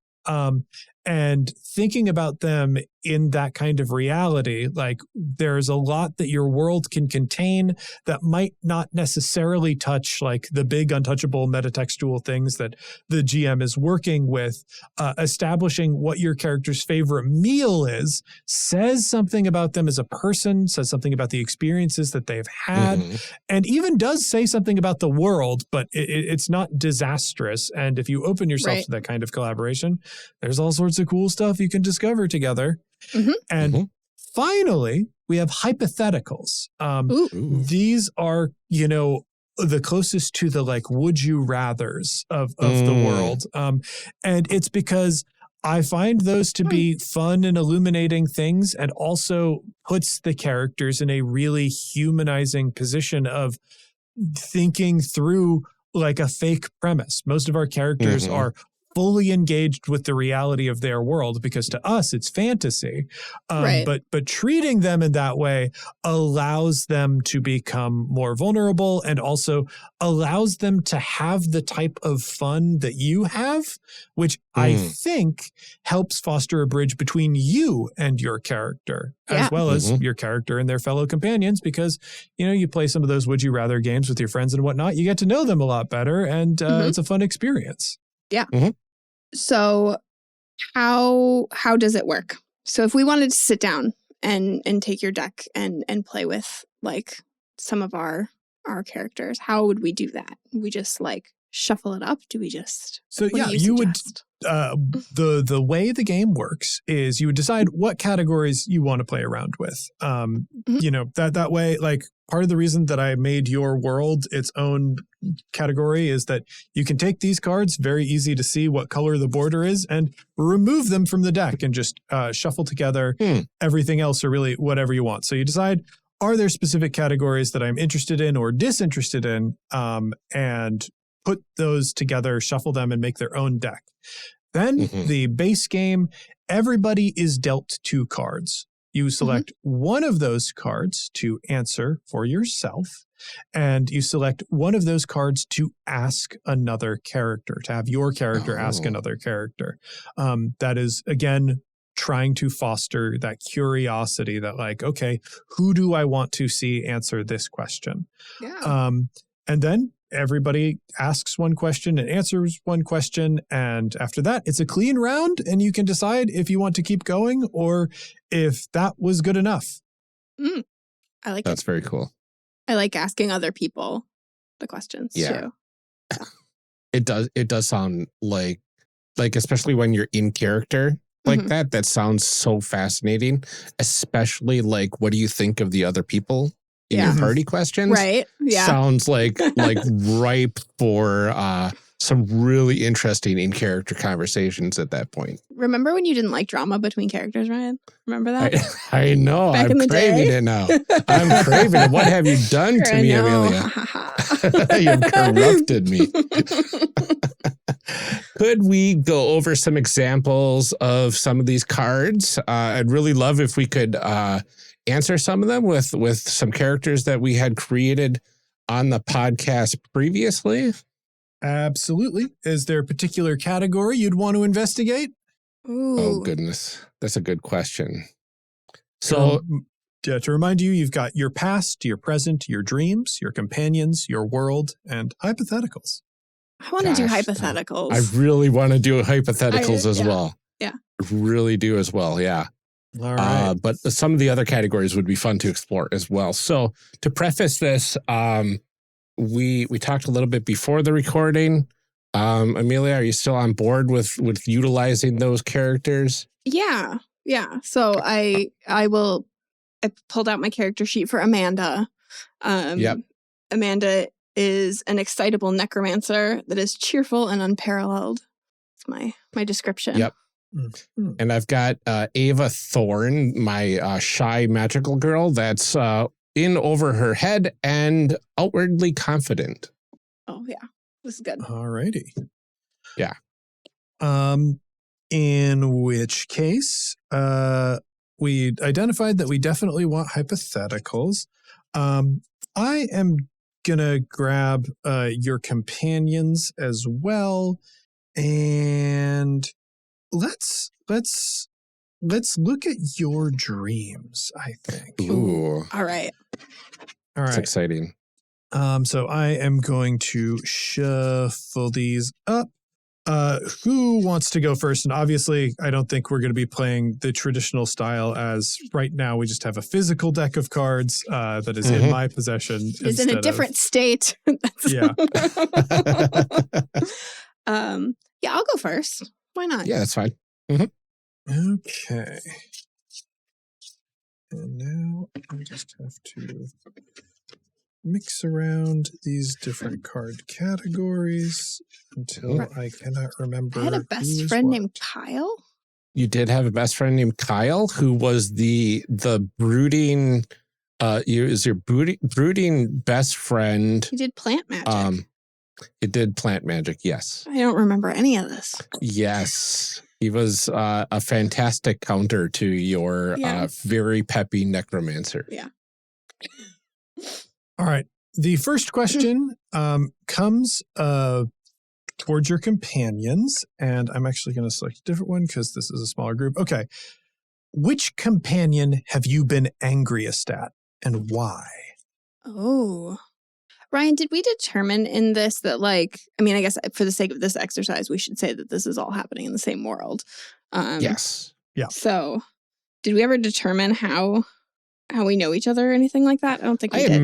And thinking about them in that kind of reality, like there's a lot that your world can contain that might not necessarily touch like the big untouchable metatextual things that the GM is working with. Establishing what your character's favorite meal is says something about them as a person, says something about the experiences that they've had, and even does say something about the world, but it's not disastrous. And if you open yourself to that kind of collaboration, there's all sorts of cool stuff you can discover together. And finally, we have hypotheticals. These are, the closest to the like would you rathers of the world. And it's because I find those to be fun and illuminating things, and also puts the characters in a really humanizing position of thinking through like a fake premise. Most of our characters are fully engaged with the reality of their world, because to us it's fantasy. But treating them in that way allows them to become more vulnerable, and also allows them to have the type of fun that you have, which I think helps foster a bridge between you and your character, as well as your character and their fellow companions, because, you play some of those would you rather games with your friends and whatnot. You get to know them a lot better, and it's a fun experience. Yeah. So how does it work? So if we wanted to sit down and take your deck and play with like some of our characters, how would we do that? We just like shuffle it up? Do we just? So yeah, you would. The way the game works is you would decide what categories you want to play around with. That way, like part of the reason that I made your world its own category is that you can take these cards, very easy to see what color the border is, and remove them from the deck and just shuffle together everything else, or really whatever you want. So you decide, are there specific categories that I'm interested in or disinterested in, and put those together, shuffle them, and make their own deck. Then the base game, everybody is dealt 2 cards. You select one of those cards to answer for yourself, and you select one of those cards to ask another character, to have your character ask another character. That is, again, trying to foster that curiosity that like, okay, who do I want to see answer this question? Yeah. And then everybody asks one question and answers one question. And after that, it's a clean round, and you can decide if you want to keep going or if that was good enough. I like That's very cool. I like asking other people the questions too. It does sound like especially when you're in character like that sounds so fascinating, especially like, what do you think of the other people? In your party questions, right? Yeah, sounds like ripe for some really interesting in-character conversations at that point. Remember when you didn't like drama between characters, Ryan? Remember that? I know. I'm craving it now. I'm craving it. What have you done to me, Amelia? You've corrupted me. Could we go over some examples of some of these cards? I'd really love if we could answer some of them with some characters that we had created on the podcast previously. Absolutely. Is there a particular category you'd want to investigate? Ooh. Oh, goodness. That's a good question. So to remind you, you've got your past, your present, your dreams, your companions, your world, and hypotheticals. I want to do Gosh, hypotheticals. I really want to do hypotheticals as well. Yeah. I really do as well. Yeah. All right. But some of the other categories would be fun to explore as well. So to preface this, we talked a little bit before the recording. Amelia, are you still on board with utilizing those characters? Yeah. So I pulled out my character sheet for Amanda. Yep. Amanda is an excitable necromancer that is cheerful and unparalleled. It's my description. Yep. And I've got Ava Thorne, my shy magical girl that's in over her head and outwardly confident. Oh, yeah. This is good. All righty. Yeah. In which case, we identified that we definitely want hypotheticals. I am gonna grab your companions as well, and let's look at your dreams, I think. Ooh. All right. That's exciting. So I am going to shuffle these up. Who wants to go first? And obviously, I don't think we're going to be playing the traditional style, as right now we just have a physical deck of cards that is in my possession. It's in a different state. Yeah. Yeah, I'll go first. Why not? Yeah, that's fine. Okay. And now I just have to mix around these different card categories until I cannot remember. I had a best friend named Kyle. You did have a best friend named Kyle, who was the brooding, your brooding best friend. He did plant magic. It did plant magic, yes. I don't remember any of this. Yes. He was a fantastic counter to your very peppy necromancer. Yeah. All right. The first question comes towards your companions, and I'm actually going to select a different one because this is a smaller group. Okay. Which companion have you been angriest at, and why? Oh. Ryan, did we determine in this that, like, I mean, I guess for the sake of this exercise, we should say that this is all happening in the same world. Yes. Yeah. So did we ever determine how we know each other or anything like that? I don't think we did. I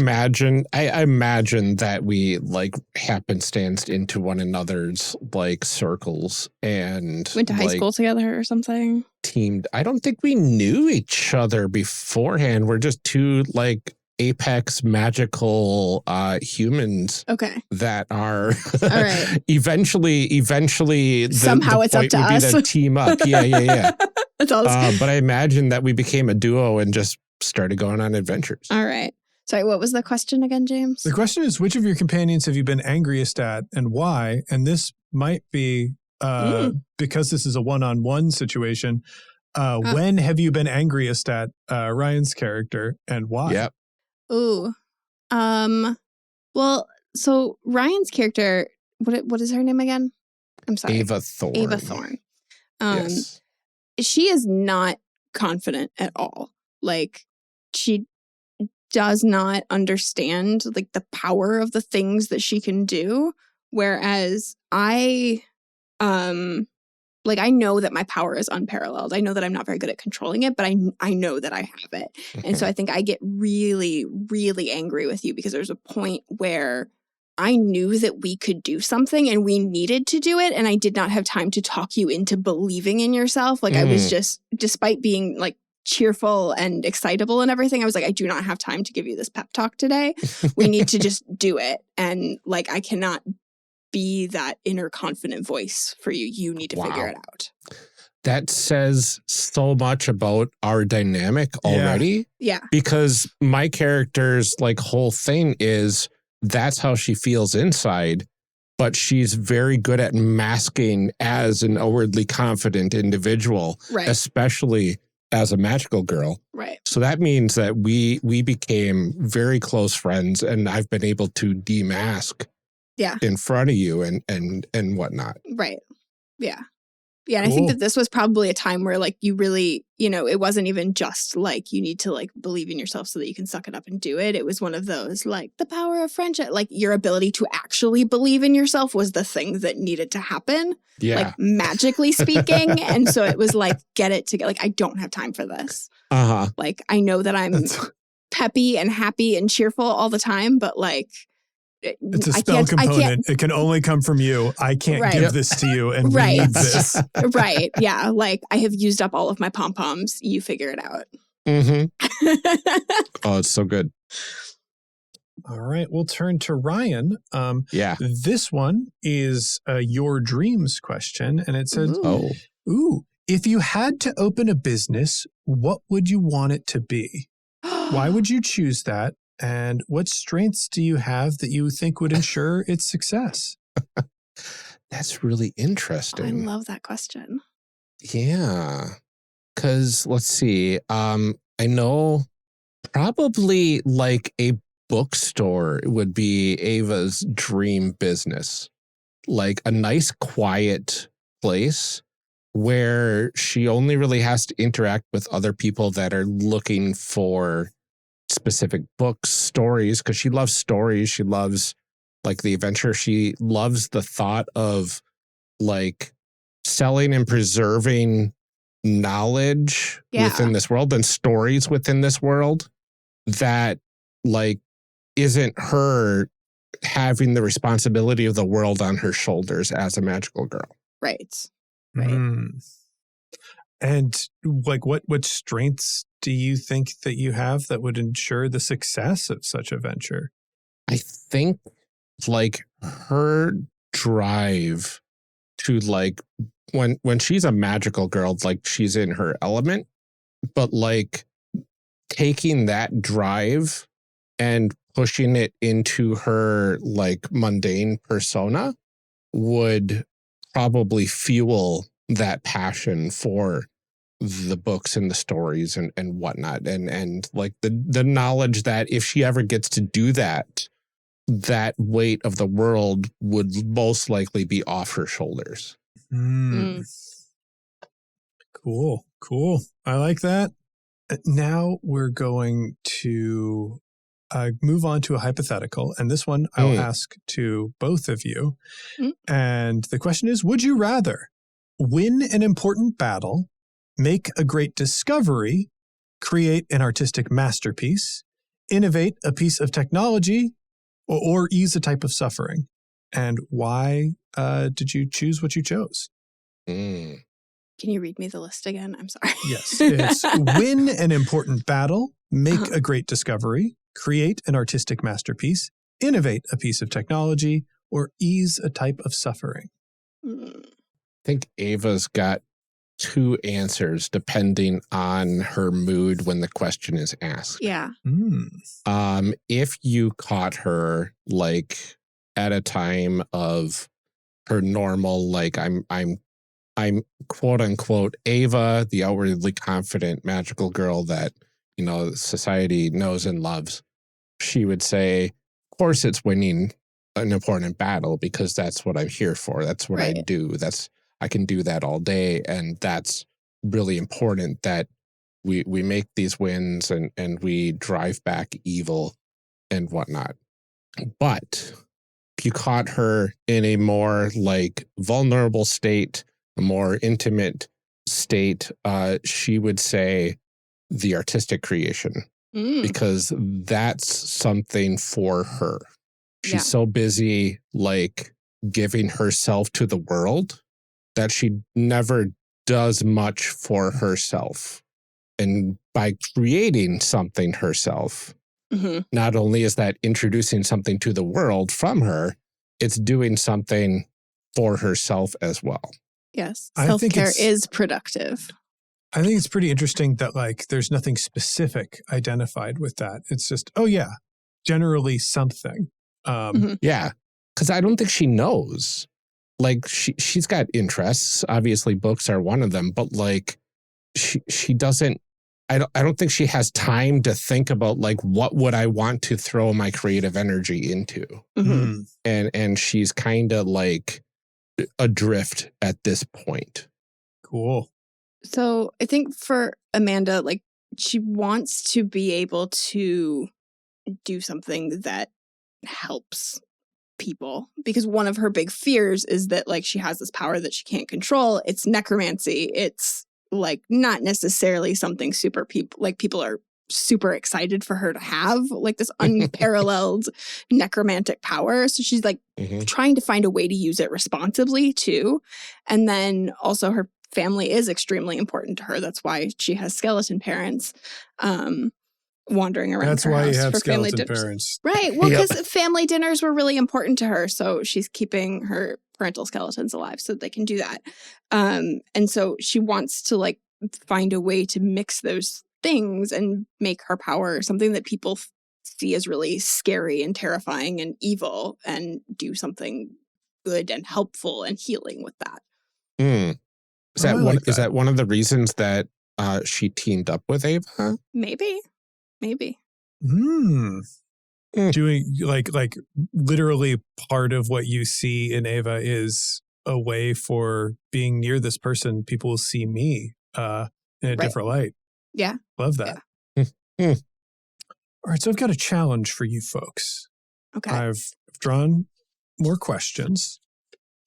imagine that we like happenstanced into one another's like circles and went to high school together or something. Teamed. I don't think we knew each other beforehand. We're just two like apex magical humans. Okay. That are all right. eventually somehow it's up to us to team up. Yeah. That's all. But I imagine that we became a duo and just started going on adventures. All right. Sorry, what was the question again, James? The question is, which of your companions have you been angriest at and why? And this might be because this is a one-on-one situation. When have you been angriest at Ryan's character and why? Yep. Ooh. Well, so Ryan's character, what is her name again? I'm sorry. Ava Thorne. Ava Thorne. Yes. She is not confident at all. Like, she does not understand like the power of the things that she can do. Whereas I know that my power is unparalleled. I know that I'm not very good at controlling it, but I know that I have it. And so I think I get really, really angry with you because there's a point where I knew that we could do something and we needed to do it. And I did not have time to talk you into believing in yourself. Like I was just, despite being like cheerful and excitable and everything, I was like, I do not have time to give you this pep talk today. We need to just do it. And like, I cannot be that inner confident voice for you. You need to figure it out. That says so much about our dynamic already. Yeah. Because my character's like whole thing is that's how she feels inside, but she's very good at masking as an outwardly confident individual, right, especially as a magical girl. Right. So that means that we became very close friends, and I've been able to demask in front of you and whatnot. Right. Yeah. Yeah, and I think Cool. that this was probably a time where like you really, it wasn't even just like you need to like believe in yourself so that you can suck it up and do it. It was one of those like the power of friendship, like your ability to actually believe in yourself was the thing that needed to happen, Yeah. like magically speaking. And so it was like, get it together. Like, I don't have time for this. Uh-huh. Like, I know that I'm peppy and happy and cheerful all the time, but like, It's a spell component. It can only come from you. I can't give this to you, and we need this. Right. Yeah. Like, I have used up all of my pom-poms. You figure it out. Oh, it's so good. All right. We'll turn to Ryan. Yeah. This one is your dreams question. And it says, Ooh. If you had to open a business, what would you want it to be? Why would you choose that? And what strengths do you have that you think would ensure its success? That's really interesting. I love that question. Yeah. Because let's see. I know probably like a bookstore would be Ava's dream business. Like a nice, quiet place where she only really has to interact with other people that are looking for specific books, stories, because she loves stories. She loves like the adventure. She loves the thought of like selling and preserving knowledge within this world and stories within this world that like isn't her having the responsibility of the world on her shoulders as a magical girl. Right. And like what strengths do you think that you have that would ensure the success of such a venture? I think like her drive to like when she's a magical girl, like she's in her element, but like taking that drive and pushing it into her like mundane persona would probably fuel that passion for the books and the stories and whatnot. And like the knowledge that if she ever gets to do that, that weight of the world would most likely be off her shoulders. Cool. I like that. Now we're going to move on to a hypothetical. And this one I'll ask to both of you. And the question is, would you rather win an important battle, make a great discovery, create an artistic masterpiece, innovate a piece of technology, or ease a type of suffering? And why did you choose what you chose? Can you read me the list again? I'm sorry. Yes. It's win an important battle, make a great discovery, create an artistic masterpiece, innovate a piece of technology, or ease a type of suffering. I think Ava's got two answers depending on her mood when the question is asked. Yeah. If you caught her like at a time of her normal, like I'm quote unquote Ava, the outwardly confident magical girl that, you know, society knows and loves, she would say, of course it's winning an important battle because that's what I'm here for. That's what I do. I can do that all day. And that's really important that we make these wins and we drive back evil and whatnot. But if you caught her in a more like vulnerable state, a more intimate state, she would say the artistic creation because that's something for her. She's so busy like giving herself to the world that she never does much for herself. And by creating something herself, not only is that introducing something to the world from her, it's doing something for herself as well. Yes. Self-care is productive. I think it's pretty interesting that like there's nothing specific identified with that. It's just, generally something. Yeah. Because I don't think she knows. Like she's got interests. Obviously, books are one of them, but like she doesn't. I don't think she has time to think about like what would I want to throw my creative energy into. And she's kind of like adrift at this point. Cool. So I think for Amanda, like, she wants to be able to do something that helps people, because one of her big fears is that, like, she has this power that she can't control. It's necromancy. It's like not necessarily something super people are super excited for her to have, like this unparalleled necromantic power. So she's like trying to find a way to use it responsibly too. And then also her family is extremely important to her. That's why she has skeleton parents wandering around. That's her why house you have for family skeleton dinners. parents. Right. Well, because family dinners were really important to her. So she's keeping her parental skeletons alive so that they can do that. And so she wants to like find a way to mix those things and make her power something that people see as really scary and terrifying and evil, and do something good and helpful and healing with that. Is that one of the reasons that she teamed up with Ava? Maybe. Doing like literally part of what you see in Ava is a way for being near this person. People will see me in a different light. Yeah. Love that. Yeah. All right. So I've got a challenge for you folks. Okay. I've drawn more questions,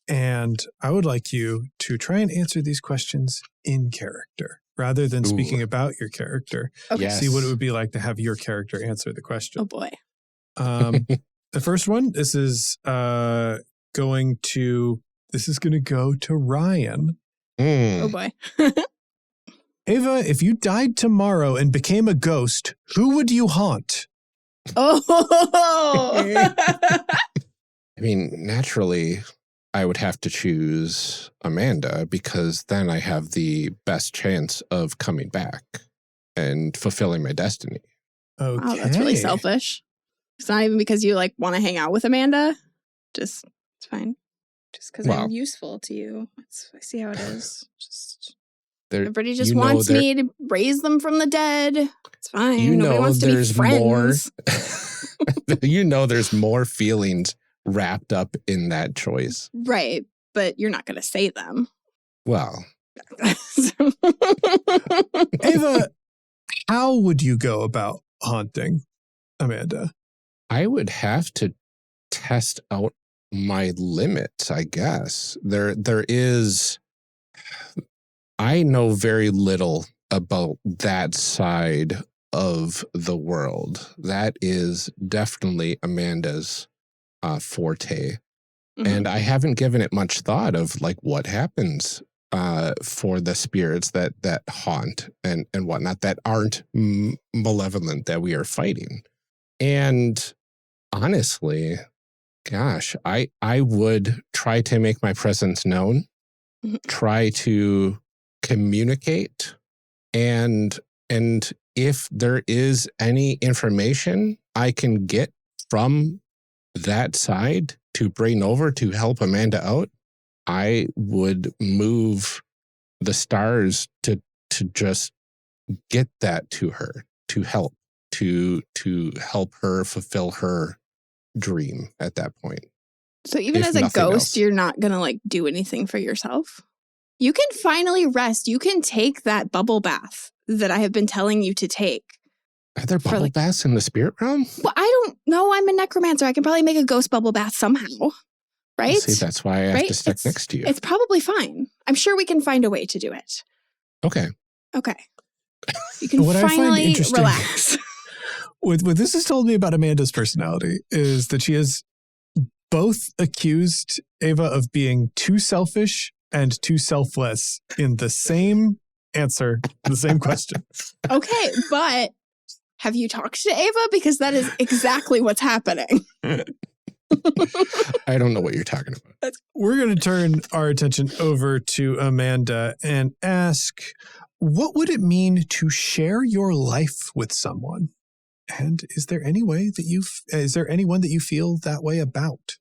and I would like you to try and answer these questions in character rather than speaking about your character. Okay. See what it would be like to have your character answer the question. Oh boy. The first one, this is going to go to Ryan. Oh boy. Ava, if you died tomorrow and became a ghost, who would you haunt? Oh. I mean, naturally, I would have to choose Amanda, because then I have the best chance of coming back and fulfilling my destiny. Okay. Wow, that's really selfish. It's not even because you like want to hang out with Amanda. Just, it's fine. Just because I'm useful to you. I see how it is. Everybody just wants me to raise them from the dead. It's fine. Nobody wants to be friends. There's more feelings wrapped up in that choice. Right. But you're not going to say them. Well. Ava, how would you go about haunting Amanda? I would have to test out my limits, I guess. I know very little about that side of the world. That is definitely Amanda's forte. And I haven't given it much thought of like what happens for the spirits that haunt and whatnot, that aren't malevolent, that we are fighting. And honestly, gosh, I would try to make my presence known, try to communicate, and if there is any information I can get from that side to bring over to help Amanda out, I would move the stars to just get that to her, to help her fulfill her dream at that point. So even as a ghost, you're not going to like do anything for yourself? You can finally rest. You can take that bubble bath that I have been telling you to take. Are there bubble baths in the spirit realm? Well, I don't know. I'm a necromancer. I can probably make a ghost bubble bath somehow. Right? See, that's why I have to stick next to you. It's probably fine. I'm sure we can find a way to do it. Okay. You can finally relax. What this has told me about Amanda's personality is that she has both accused Ava of being too selfish and too selfless in the same answer, the same question. Okay, but have you talked to Ava? Because that is exactly what's happening. I don't know what you're talking about. We're going to turn our attention over to Amanda and ask, what would it mean to share your life with someone? And is there any way that is there anyone that you feel that way about?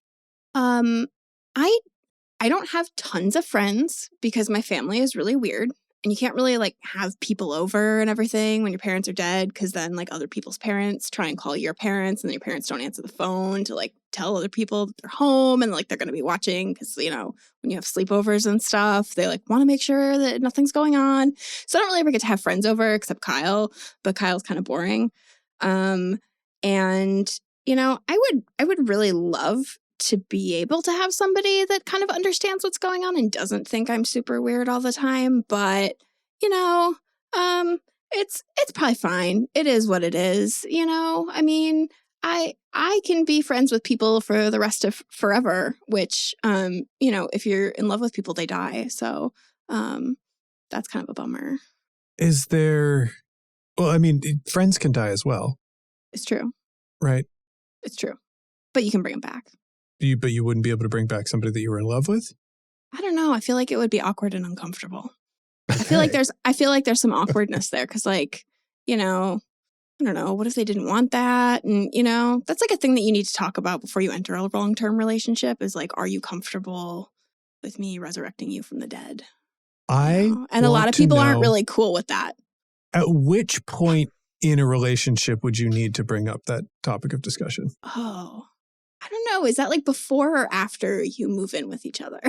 I don't have tons of friends because my family is really weird. And you can't really like have people over and everything when your parents are dead, because then like other people's parents try and call your parents, and then your parents don't answer the phone to like tell other people that they're home and like they're going to be watching, because, you know, when you have sleepovers and stuff, they like want to make sure that nothing's going on. So I don't really ever get to have friends over except Kyle, but Kyle's kind of boring. And, you know, I would really love to be able to have somebody that kind of understands what's going on and doesn't think I'm super weird all the time. But, you know, it's probably fine. It is what it is. You know, I mean, I can be friends with people for the rest of forever, which, you know, if you're in love with people, they die. So, that's kind of a bummer. Is there, well, I mean, friends can die as well. It's true. Right. It's true. But you can bring them back. But you wouldn't be able to bring back somebody that you were in love with? I don't know. I feel like it would be awkward and uncomfortable. I feel like there's some awkwardness there, because, like, you know, I don't know, what if they didn't want that? And, you know, that's like a thing that you need to talk about before you enter a long-term relationship, is like, are you comfortable with me resurrecting you from the dead? And a lot of people aren't really cool with that. At which point in a relationship would you need to bring up that topic of discussion? Oh, I don't know. Is that like before or after you move in with each other?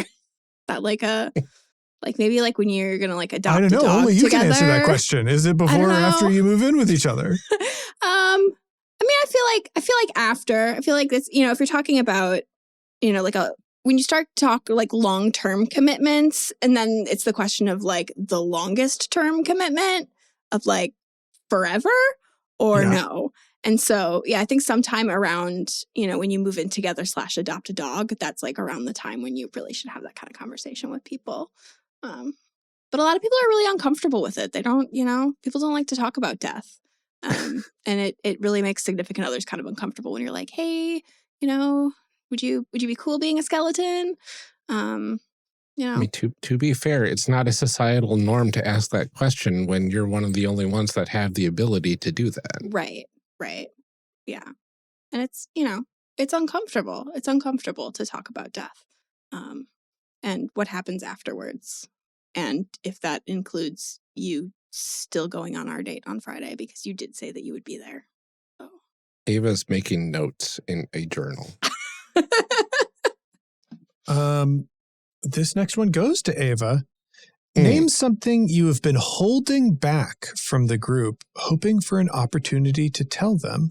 That like like maybe like when you're going to like adopt a dog together? I don't know. Only you can answer that question. Is it before or after you move in with each other? I mean, I feel like after. I feel like that's, you know, if you're talking about, you know, like when you start to talk like long-term commitments, and then it's the question of like the longest term commitment of like forever or no. And so, yeah, I think sometime around, you know, when you move in together / adopt a dog, that's like around the time when you really should have that kind of conversation with people. But a lot of people are really uncomfortable with it. They don't, you know, people don't like to talk about death. And it really makes significant others kind of uncomfortable when you're like, hey, you know, would you be cool being a skeleton? You know, I mean, to be fair, it's not a societal norm to ask that question when you're one of the only ones that have the ability to do that. Right. Yeah. And it's, you know, it's uncomfortable. It's uncomfortable to talk about death, and what happens afterwards. And if that includes you still going on our date on Friday, because you did say that you would be there. So. Ava's making notes in a journal. This next one goes to Ava. Name something you have been holding back from the group, hoping for an opportunity to tell them,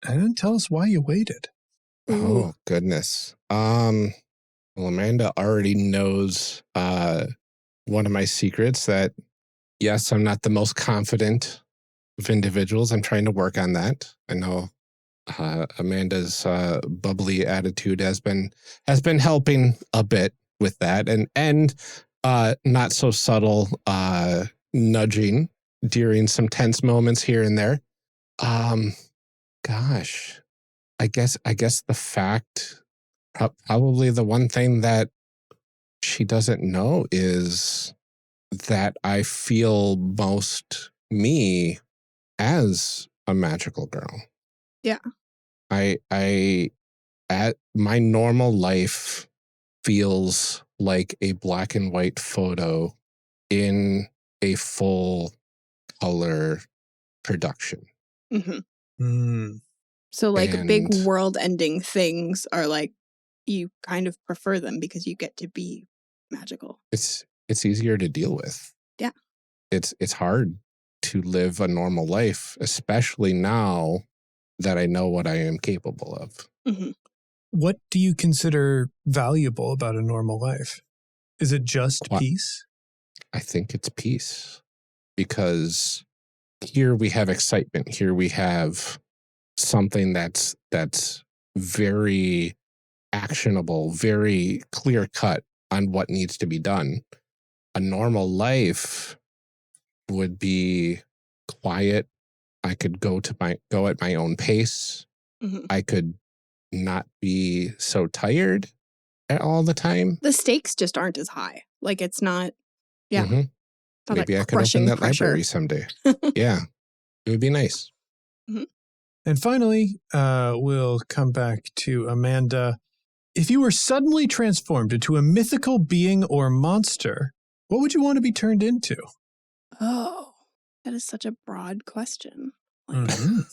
and then tell us why you waited. Oh, goodness. Well, Amanda already knows one of my secrets, that, yes, I'm not the most confident of individuals. I'm trying to work on that. I know Amanda's bubbly attitude has been helping a bit with that, and not so subtle nudging during some tense moments here and there. Gosh, I guess the fact, probably the one thing that she doesn't know is that I feel most me as a magical girl. Yeah. I at my normal life feels like a black and white photo in a full color production. Mm-hmm. So like big world ending things are like, you kind of prefer them because you get to be magical. It's easier to deal with. Yeah. It's hard to live a normal life, especially now that I know what I am capable of. Mm-hmm. What do you consider valuable about a normal life? Is it just peace? I think it's peace, because here we have excitement. Here we have something that's very actionable, very clear cut on what needs to be done. A normal life would be quiet. I could go at my own pace. Mm-hmm. I could not be so tired all the time. The stakes just aren't as high. Like, it's not, yeah. Mm-hmm. Not Maybe like I could open that pressure. library someday. Yeah, it would be nice. Mm-hmm. And finally, we'll come back to Amanda. If you were suddenly transformed into a mythical being or monster, what would you want to be turned into? Oh, that is such a broad question. Like, Mhm.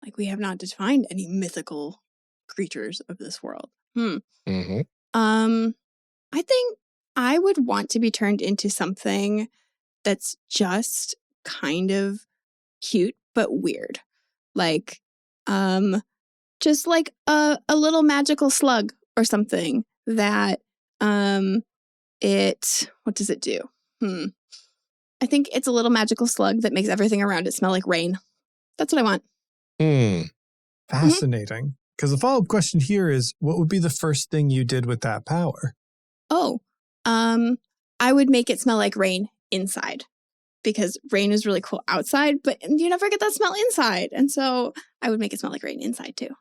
like we have not defined any mythical creatures of this world. Mm-hmm. I think I would want to be turned into something that's just kind of cute but weird. Like, just like a little magical slug or something that what does it do? I think it's a little magical slug that makes everything around it smell like rain. That's what I want. Fascinating. Because the follow-up question here is, what would be the first thing you did with that power? Oh, I would make it smell like rain inside, because rain is really cool outside, but you never get that smell inside. And so I would make it smell like rain inside too.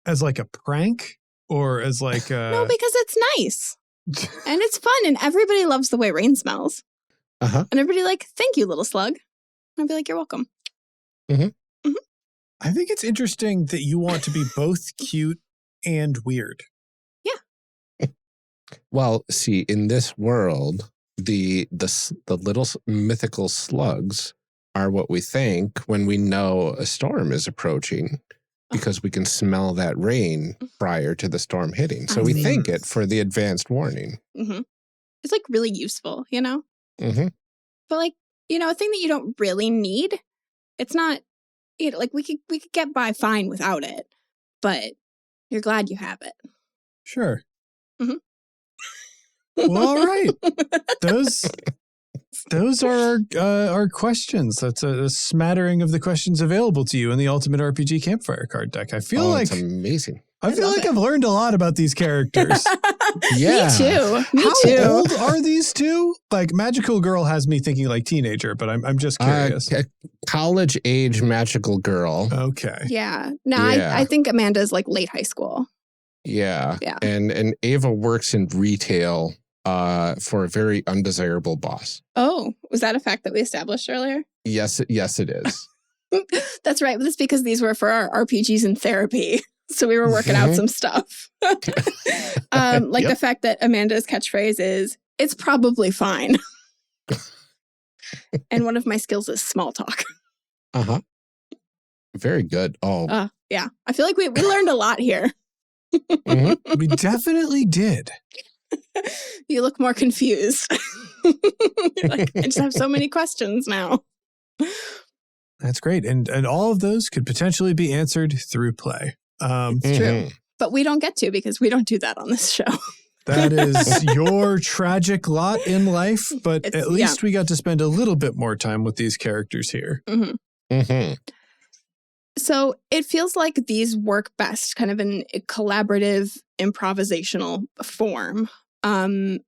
As like a prank, or as like a... No, because it's nice and it's fun and everybody loves the way rain smells. Uh-huh. And everybody like, thank you, little slug. And I'd be like, you're welcome. I think it's interesting that you want to be both cute and weird. Well, see, in this world, the little mythical slugs are what we think when we know a storm is approaching, because we can smell that rain prior to the storm hitting. So we thank it for the advanced warning. It's like really useful, you know? Mm-hmm. But like, you know, a thing that you don't really need. It's not, you know, like we could get by fine without it, but you're glad you have it. Sure. Well, all right. Those are our questions. That's a smattering of the questions available to you in the Ultimate RPG Campfire Card deck. I feel like it's amazing. I feel like I've learned a lot about these characters. Yeah. Me too. How old are these two? Like, Magical Girl has me thinking like teenager, but I'm just curious. College age magical girl. Okay. Yeah. No, I think Amanda's like late high school. Yeah. Yeah. And Ava works in retail for a very undesirable boss. Oh, was that a fact that we established earlier? Yes, it is. That's right. But it's because these were for our RPGs and therapy. So we were working out some stuff. Like the fact that Amanda's catchphrase is, it's probably fine. And one of my skills is small talk. Uh-huh. Very good. Oh. Yeah. I feel like we learned a lot here. We definitely did. You look more confused. You're like, I just have so many questions now. That's great. And all of those could potentially be answered through play. It's true. But we don't get to, because we don't do that on this show. That is your tragic lot in life, but at least we got to spend a little bit more time with these characters here. So it feels like these work best kind of in a collaborative, improvisational form. When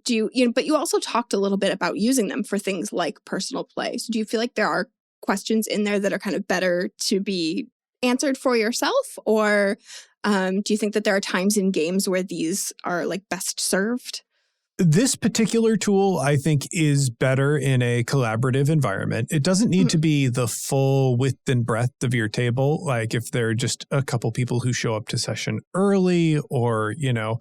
do you, but you also talked a little bit about using them for things like personal play. So do you feel like there are questions in there that are kind of better to be answered for yourself? Or do you think that there are times in games where these are like best served? This particular tool, I think, is better in a collaborative environment. It doesn't need to be the full width and breadth of your table. Like if there are just a couple people who show up to session early, or, you know,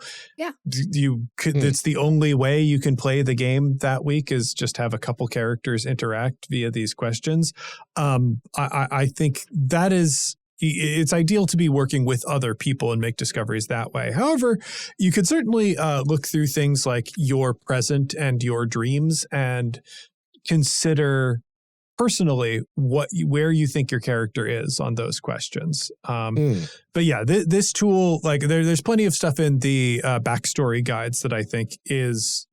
it's the only way you can play the game that week is just have a couple characters interact via these questions. I think that is... It's ideal to be working with other people and make discoveries that way. However, you could certainly look through things like your present and your dreams and consider personally where you think your character is on those questions. But yeah, this tool, like there's plenty of stuff in the backstory guides that I think is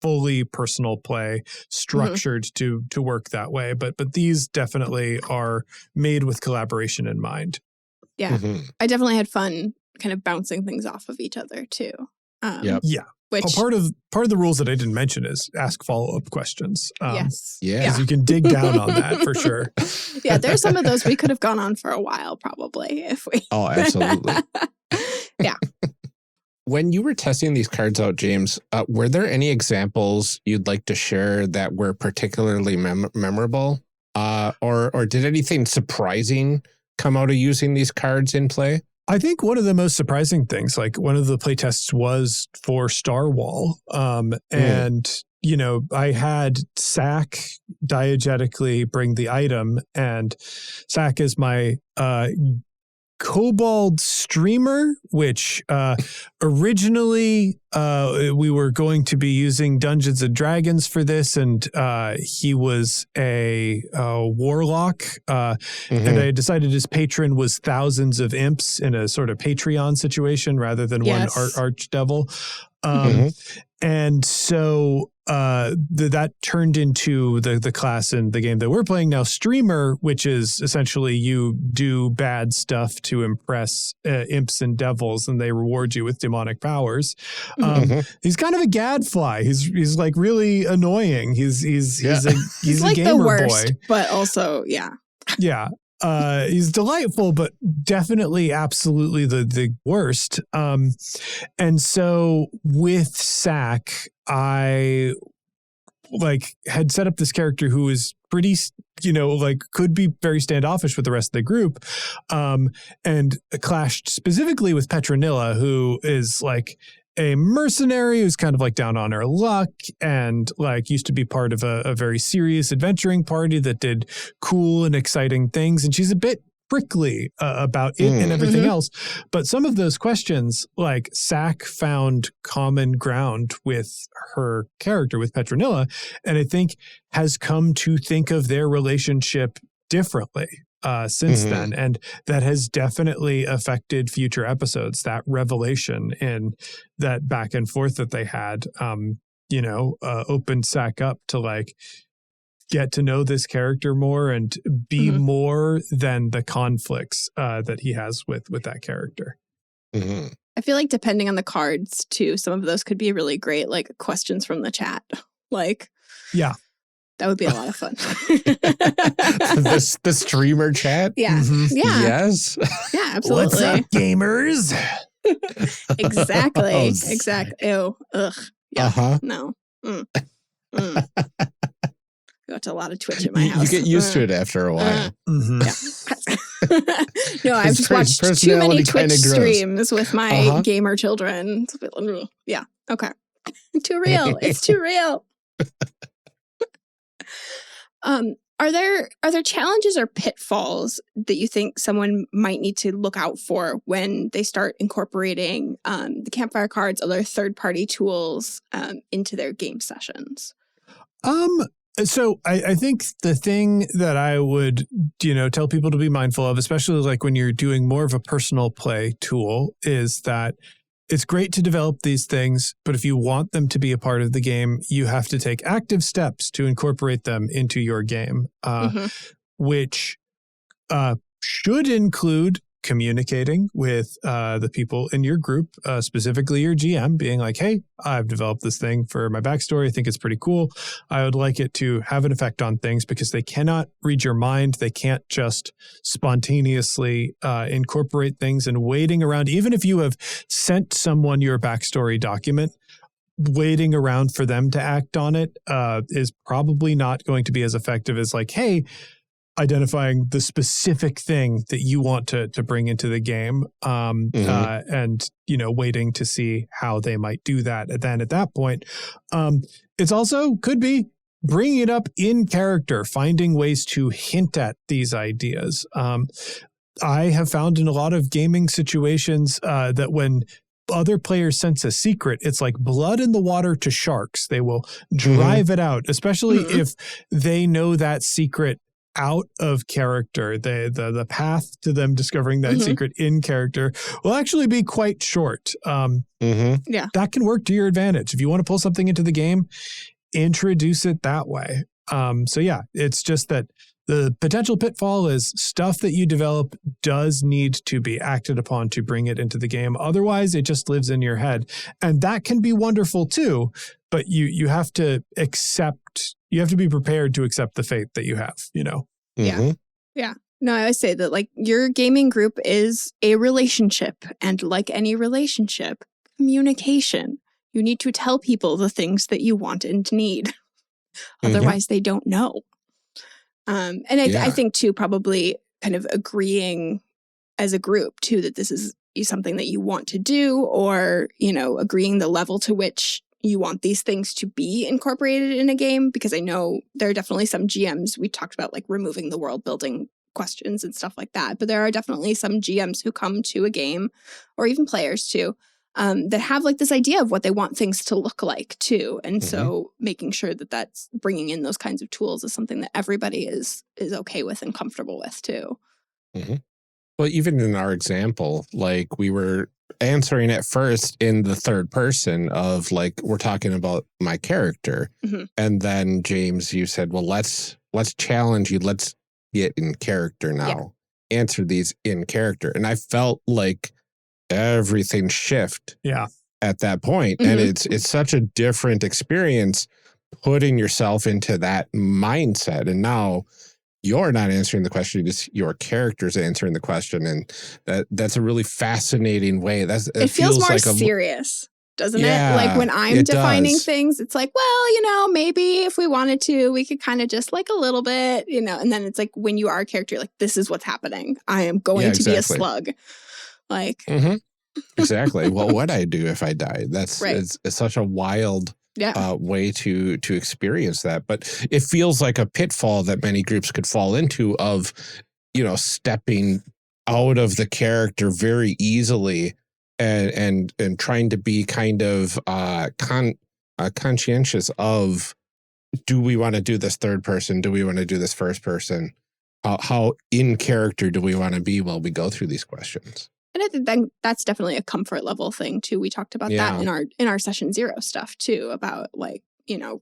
fully personal play, structured to work that way. But these definitely are made with collaboration in mind. Yeah. I definitely had fun kind of bouncing things off of each other too. Yeah. Which part of the rules that I didn't mention is ask follow-up questions. Yes. Yeah. Because you can dig down on that for sure. Yeah, there's some of those we could have gone on for a while probably if we. Oh, absolutely. Yeah. When you were testing these cards out, James, were there any examples you'd like to share that were particularly memorable? Or did anything surprising come out of using these cards in play? I think one of the most surprising things, like one of the playtests was for Star Wall. And, you know, I had Sack diegetically bring the item, and Sack is my Kobold streamer, which originally we were going to be using Dungeons and Dragons for this, and he was a warlock, and I decided his patron was thousands of imps in a sort of Patreon situation rather than one archdevil. And so that turned into the class in the game that we're playing now, Streamer, which is essentially you do bad stuff to impress imps and devils, and they reward you with demonic powers. He's kind of a gadfly. He's like really annoying. He's a like gamer the worst, boy, but also yeah. He's delightful, but definitely absolutely the worst. And so with Sack, I had set up this character who is pretty, could be very standoffish with the rest of the group, and clashed specifically with Petronilla, who is like a mercenary who's kind of like down on her luck and like used to be part of a very serious adventuring party that did cool and exciting things. And she's a bit prickly about it and everything else. But some of those questions, like Sack found common ground with her character, with Petronilla, and I think has come to think of their relationship differently since then. And that has definitely affected future episodes, that revelation and that back and forth that they had, opened Sack up to like get to know this character more and be more than the conflicts that he has with that character. I feel like depending on the cards too, some of those could be really great, like questions from the chat. Like, yeah. That would be a lot of fun. The streamer chat? Yeah. Yeah. Yes. Yeah, absolutely. What's up, gamers? Exactly. Exactly. Ew. Ugh. Yeah. No. Go to a lot of Twitch at my house. You get used to it after a while. Yeah. No, I've just watched too many Twitch streams with my gamer children. It's a bit, yeah. Okay. Too real. It's too real. Are there challenges or pitfalls that you think someone might need to look out for when they start incorporating the Campfire Cards, other third-party tools into their game sessions? So I think the thing that I would, tell people to be mindful of, especially like when you're doing more of a personal play tool, is that it's great to develop these things, but if you want them to be a part of the game, you have to take active steps to incorporate them into your game, which should include communicating with the people in your group, specifically your GM, being like, hey, I've developed this thing for my backstory. I think it's pretty cool. I would like it to have an effect on things, because they cannot read your mind. They can't just spontaneously incorporate things, and waiting around, even if you have sent someone your backstory document, waiting around for them to act on it is probably not going to be as effective as like, hey, identifying the specific thing that you want to bring into the game, and waiting to see how they might do that. And then at that point, it's also could be bringing it up in character, finding ways to hint at these ideas. I have found in a lot of gaming situations that when other players sense a secret, it's like blood in the water to sharks. They will drive it out, especially if they know that secret out of character. The path to them discovering that secret in character will actually be quite short. Yeah, that can work to your advantage. If you want to pull something into the game, introduce it that way. So yeah, it's just that the potential pitfall is stuff that you develop does need to be acted upon to bring it into the game. Otherwise, it just lives in your head. And that can be wonderful too, but you have to you have to be prepared to accept the fate that you have, Yeah. Yeah. No, I always say that like your gaming group is a relationship, and like any relationship, communication. You need to tell people the things that you want and need. Otherwise, they don't know. And I think too, probably kind of agreeing as a group too, that this is something that you want to do, or, agreeing the level to which you want these things to be incorporated in a game. Because I know there are definitely some GMs, we talked about like removing the world building questions and stuff like that, but there are definitely some GMs who come to a game, or even players too, that have like this idea of what they want things to look like too. And so making sure that that's bringing in those kinds of tools is something that everybody is okay with and comfortable with too. Well, even in our example, like we were answering at first in the third person of like, we're talking about my character. And then James, you said, well, let's challenge you. Let's get in character now. Answer these in character. And I felt like everything shift at that point. And it's such a different experience putting yourself into that mindset. And now you're not answering the question, it's your character's answering the question. And that's a really fascinating way. It feels more like serious, doesn't it? Like when I'm defining things, it's like, well, maybe if we wanted to, we could kind of just like a little bit, and then it's like when you are a character, like this is what's happening. I am going to be a slug. Like, exactly. What would I do if I died? That's it's such a wild way to experience that. But it feels like a pitfall that many groups could fall into of, stepping out of the character very easily and trying to be kind of conscientious of, do we want to do this third person? Do we want to do this first person? How in character do we want to be while we go through these questions? And I think that's definitely a comfort level thing too. We talked about that in our session 0 stuff too, about like,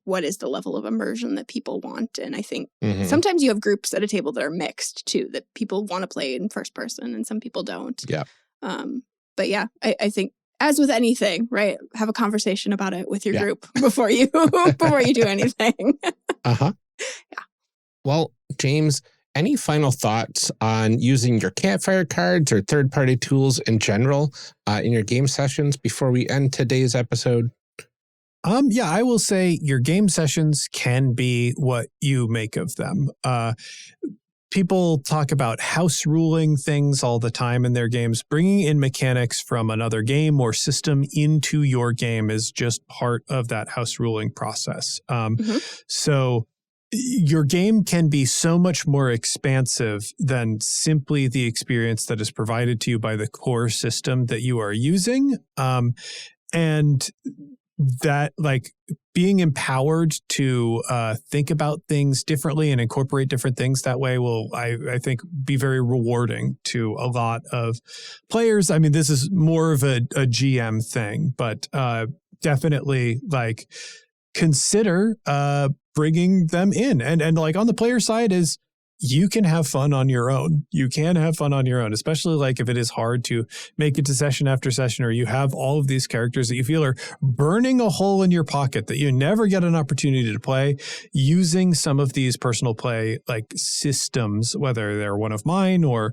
what is the level of immersion that people want. And I think sometimes you have groups at a table that are mixed too, that people want to play in first person and some people don't. Yeah. But yeah, I think as with anything, right? Have a conversation about it with your group before you do anything. Yeah. Well, James, any final thoughts on using your Campfire cards or third-party tools in general in your game sessions before we end today's episode? I will say your game sessions can be what you make of them. People talk about house ruling things all the time in their games. Bringing in mechanics from another game or system into your game is just part of that house ruling process. So your game can be so much more expansive than simply the experience that is provided to you by the core system that you are using. And that, like, being empowered to think about things differently and incorporate different things that way will, I think, be very rewarding to a lot of players. I mean, this is more of a GM thing, but definitely, like, consider bringing them in. And like on the player side is you can have fun on your own. You can have fun on your own, especially like if it is hard to make it to session after session, or you have all of these characters that you feel are burning a hole in your pocket that you never get an opportunity to play. Using some of these personal play like systems, whether they're one of mine or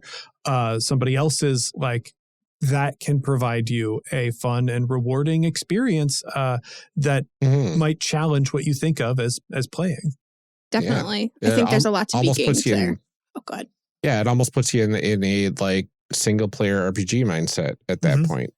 somebody else's, like, that can provide you a fun and rewarding experience that might challenge what you think of as playing. Definitely. I think there's a lot to be gained there. Oh, God. Yeah, it almost puts you in a like single player RPG mindset at that point,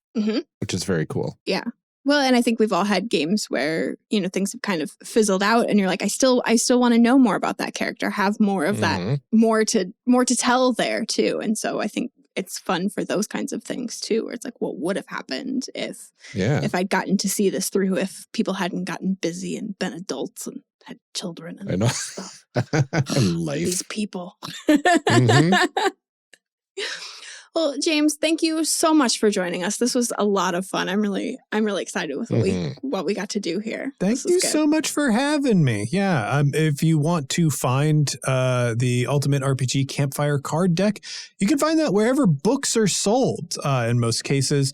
which is very cool. Yeah. Well, and I think we've all had games where, things have kind of fizzled out and you're like, I still want to know more about that character, have more of that, more to tell there too. And so I think it's fun for those kinds of things too, where it's like, what would have happened if I'd gotten to see this through, if people hadn't gotten busy and been adults and had children and stuff. Life. These people. Well, James, thank you so much for joining us. This was a lot of fun. I'm really excited with what we got to do here. Thank you so much for having me. Yeah. If you want to find the Ultimate RPG Campfire card deck, you can find that wherever books are sold. In most cases,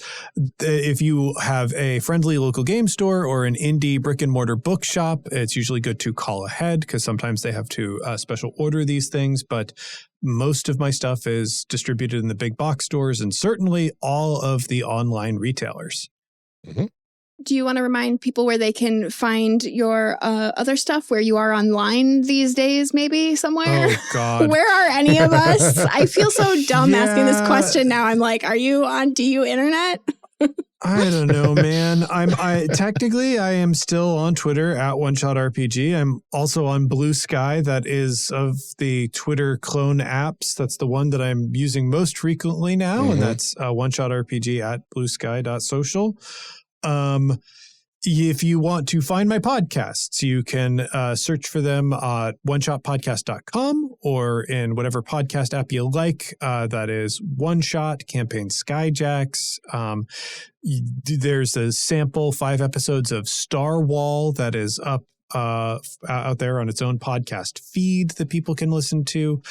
if you have a friendly local game store or an indie brick and mortar bookshop, it's usually good to call ahead because sometimes they have to special order these things. But most of my stuff is distributed in the big box stores and certainly all of the online retailers. do you want to remind people where they can find your other stuff, where you are online these days, maybe somewhere? Oh, God. Where are any of us? I feel so dumb asking this question now. I'm like, are you on DU Internet? I don't know, man. Technically I am still on Twitter at OneShotRPG. I'm also on Blue Sky. That is of the Twitter clone apps. That's the one that I'm using most frequently now, and that's OneShotRPG at bluesky.social. If you want to find my podcasts, you can search for them at oneshotpodcast.com or in whatever podcast app you like. That is One Shot, Campaign Skyjacks. There's a sample 5 episodes of Star Wall that is up out there on its own podcast feed that people can listen to.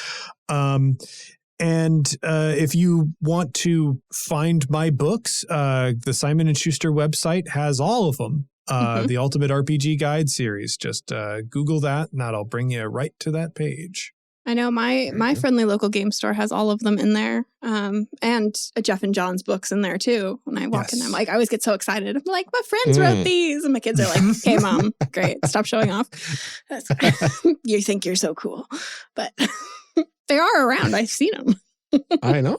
And if you want to find my books, the Simon & Schuster website has all of them. The Ultimate RPG Guide series. Just Google that, and that'll bring you right to that page. I know my friendly local game store has all of them in there, and Jeff and John's books in there too. When I walk in, I'm like, I always get so excited. I'm like, my friends wrote these, and my kids are like, "Hey, Mom, great, stop showing off." You think you're so cool, but they are around. I've seen them. I know.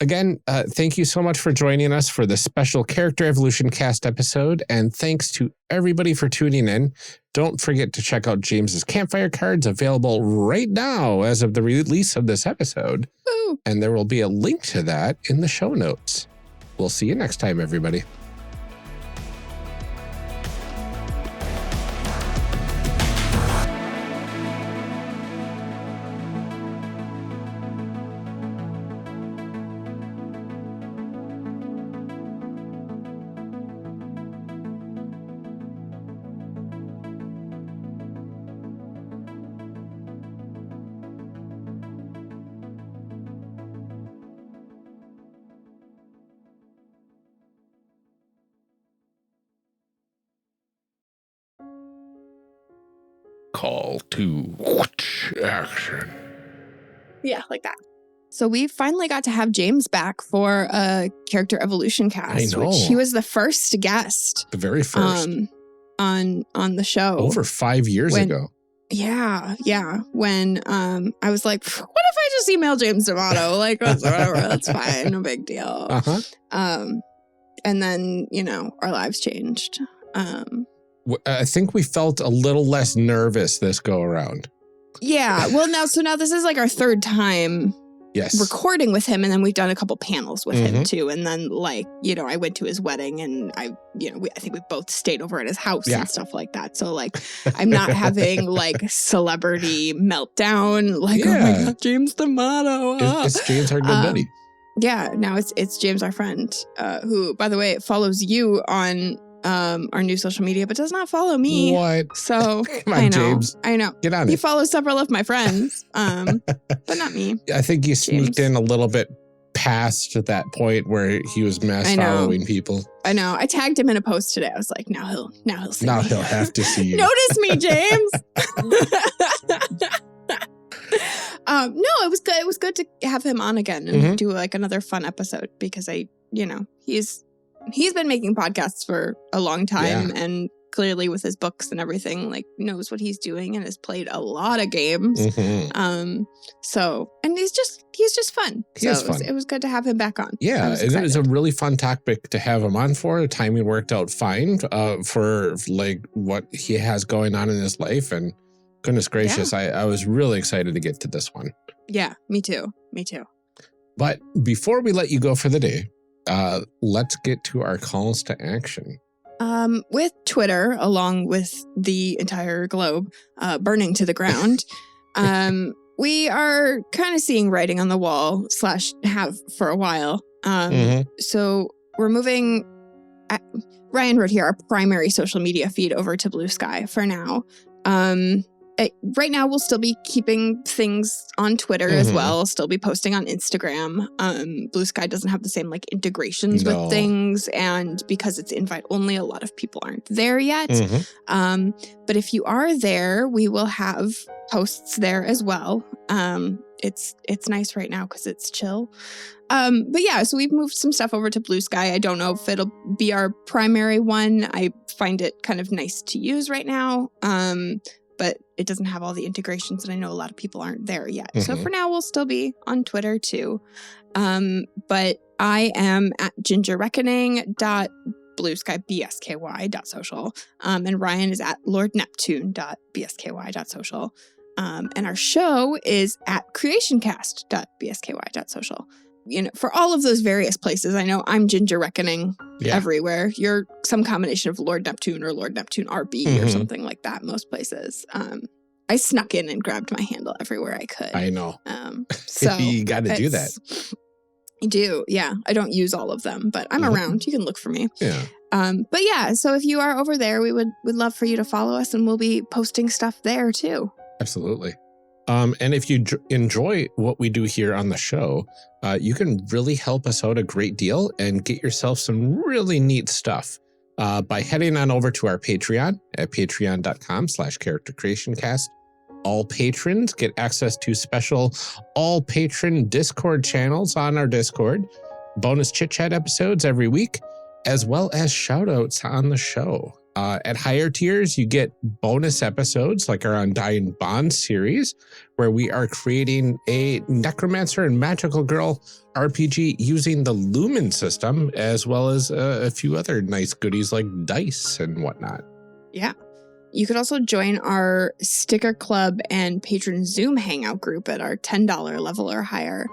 Again, thank you so much for joining us for the special Character Evolution Cast episode, and thanks to everybody for tuning in. Don't forget to check out James's Campfire Cards, available right now as of the release of this episode. Woo. And there will be a link to that in the show notes. We'll see you next time, everybody. Call to action. Yeah, like that. So we finally got to have James back for a Character Evolution Cast, I know. which he was the first guest. The very first. On the show. Over 5 years ago. Yeah. When I was like, what if I just email James D'Amato? Like, whatever, that's fine, no big deal. And then, our lives changed. I think we felt a little less nervous this go around. Yeah. Well, now this is like our third time recording with him. And then we've done a couple panels with him too. And then I went to his wedding, and I think we both stayed over at his house and stuff like that. So I'm not having celebrity meltdown. Oh my God, James D'Amato. It's James, our good buddy. Yeah. Now it's James, our friend, who, by the way, follows you on our new social media, but does not follow me. What? So Come on, James. I know. Get on He it. follows several of my friends, but not me. I think you sneaked in a little bit past that point where he was mass following people. I know. I tagged him in a post today. I was like, now he'll see Now me. he'll have to see you. Notice me, James. No, it was good. It was good to have him on again and do another fun episode, because he's been making podcasts for a long time, and clearly with his books and everything, knows what he's doing and has played a lot of games. So, and he's just fun. He is fun. It was good to have him back on. Yeah, it was a really fun topic to have him on for. The timing worked out fine for what he has going on in his life, and goodness gracious, I was really excited to get to this one. Yeah, me too. But before we let you go for the day, let's get to our calls to action. With Twitter, along with the entire globe burning to the ground, we are kind of seeing writing on the wall / have for a while. So we're moving, Ryan wrote here, our primary social media feed over to Blue Sky for now. right now we'll still be keeping things on Twitter as well, still be posting on Instagram. Blue Sky doesn't have the same like integrations with things, and because it's invite only, a lot of people aren't there yet. But if you are there, we will have posts there as well. It's nice right now because it's chill. But yeah, so we've moved some stuff over to Blue Sky. I don't know if it'll be our primary one. I find it kind of nice to use right now. But it doesn't have all the integrations, and I know a lot of people aren't there yet. So for now, we'll still be on Twitter too. But I am at gingerreckoning.blueskybsky.social. And Ryan is at lordneptune.bsky.social. And our show is at creationcast.bsky.social. You know, for all of those various places, I know I'm Ginger Reckoning everywhere. You're some combination of Lord Neptune or Lord Neptune RB or something like that most places. I snuck in and grabbed my handle everywhere I could. I know. So you got to do that. I do. Yeah. I don't use all of them, but I'm around. You can look for me. Yeah. But yeah, so if you are over there, we would love for you to follow us, and we'll be posting stuff there too. Absolutely. And if you enjoy what we do here on the show, you can really help us out a great deal and get yourself some really neat stuff by heading on over to our Patreon at patreon.com/charactercreationcast. All patrons get access to special all patron Discord channels on our Discord, bonus chit chat episodes every week, as well as shout outs on the show. At higher tiers, you get bonus episodes like our Undying Bond series, where we are creating a Necromancer and Magical Girl RPG using the Lumen system, as well as a few other nice goodies like dice and whatnot. Yeah. You could also join our Sticker Club and Patron Zoom Hangout group at our $10 level or higher.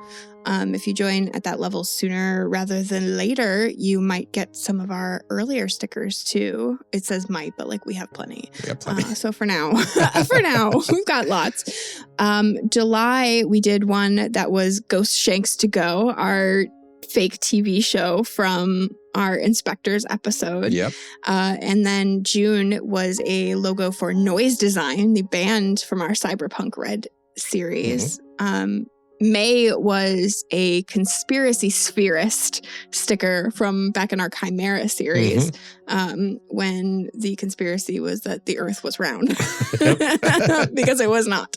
If you join at that level sooner rather than later, you might get some of our earlier stickers too. It says might, but like we have plenty. We have plenty. So for now, we've got lots. July, we did one that was Ghost Shanks to Go, our fake TV show from our Inspectors episode. Yep. And then June was a logo for Noise Design, the band from our Cyberpunk Red series. May was a Conspiracy Spherist sticker from back in our Chimera series, when the conspiracy was that the Earth was round, because it was not.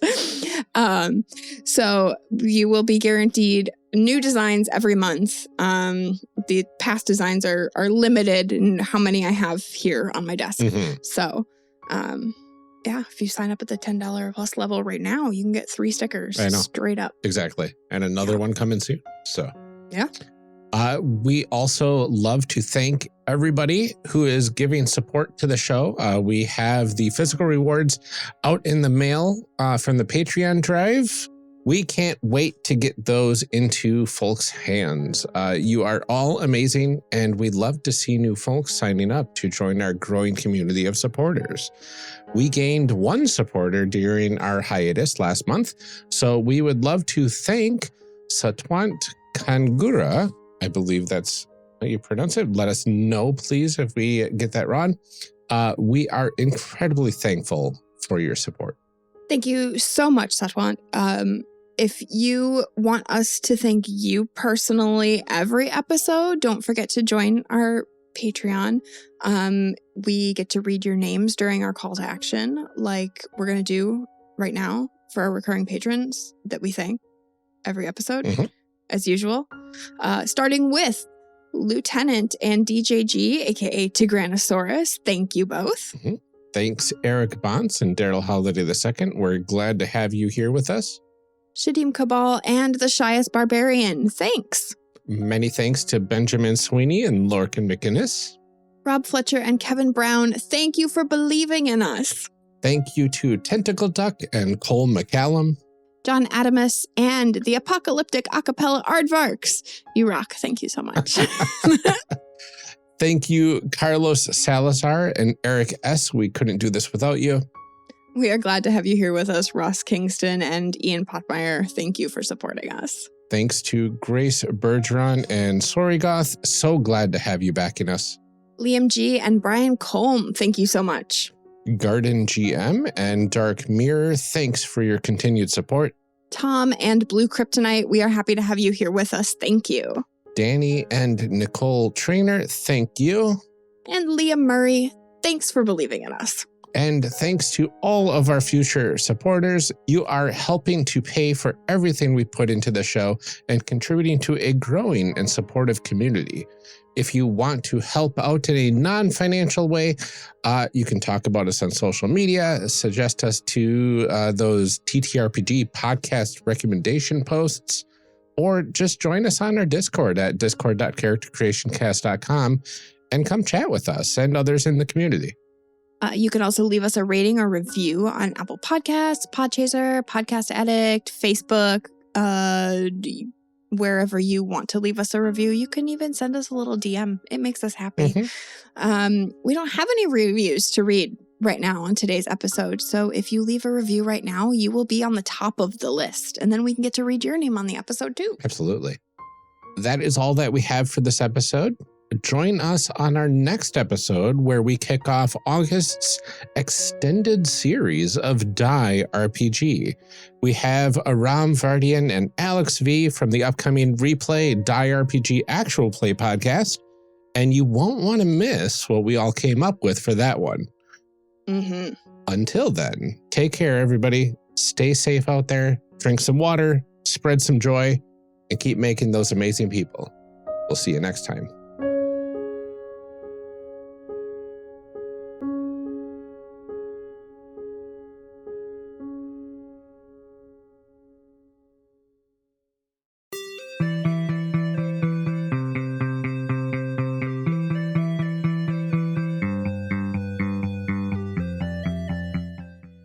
So you will be guaranteed new designs every month. The past designs are limited in how many I have here on my desk. So, yeah, if you sign up at the $10 plus level right now, you can get 3 stickers straight up. Exactly. And another one coming soon. So, yeah. We also love to thank everybody who is giving support to the show. We have the physical rewards out in the mail from the Patreon drive. We can't wait to get those into folks' hands. You are all amazing, and we'd love to see new folks signing up to join our growing community of supporters. We gained 1 supporter during our hiatus last month, so we would love to thank Satwant Kangura. I believe that's how you pronounce it. Let us know, please, if we get that wrong. We are incredibly thankful for your support. Thank you so much, Satwant. If you want us to thank you personally every episode, don't forget to join our Patreon. We get to read your names during our call to action, like we're going to do right now for our recurring patrons that we thank every episode, as usual. Starting with Lieutenant and DJG, aka Tigranosaurus. Thank you both. Thanks, Eric Bonts and Daryl Holiday II. We're glad to have you here with us. Shadim Cabal and the Shyest Barbarian. Thanks. Many thanks to Benjamin Sweeney and Lorcan McInnes. Rob Fletcher and Kevin Brown, thank you for believing in us. Thank you to Tentacle Duck and Cole McCallum. John Adamus and the Apocalyptic Acapella Aardvarks. You rock. Thank you so much. Thank you, Carlos Salazar and Eric S. We couldn't do this without you. We are glad to have you here with us, Ross Kingston and Ian Potmeyer. Thank you for supporting us. Thanks to Grace Bergeron and Sorigoth. So glad to have you backing us. Liam G. and Brian Colm, thank you so much. Garden GM and Dark Mirror, thanks for your continued support. Tom and Blue Kryptonite, we are happy to have you here with us. Thank you. Danny and Nicole Trainer, thank you. And Liam Murray, thanks for believing in us. And thanks to all of our future supporters. You are helping to pay for everything we put into the show and contributing to a growing and supportive community. If you want to help out in a non-financial way, you can talk about us on social media, suggest us to those TTRPG podcast recommendation posts, or just join us on our Discord at discord.charactercreationcast.com and come chat with us and others in the community. You can also leave us a rating or review on Apple Podcasts, Podchaser, Podcast Addict, Facebook, wherever you want to leave us a review. You can even send us a little DM. It makes us happy. We don't have any reviews to read right now on today's episode. So if you leave a review right now, you will be on the top of the list. And then we can get to read your name on the episode too. Absolutely. That is all that we have for this episode. Join us on our next episode where we kick off August's extended series of Die RPG. We have Aram Vardian and Alex V from the upcoming Replay Die RPG Actual Play podcast, and you won't want to miss what we all came up with for that one. Until then, take care, everybody. Stay safe out there, drink some water, spread some joy, and keep making those amazing people. We'll see you next time.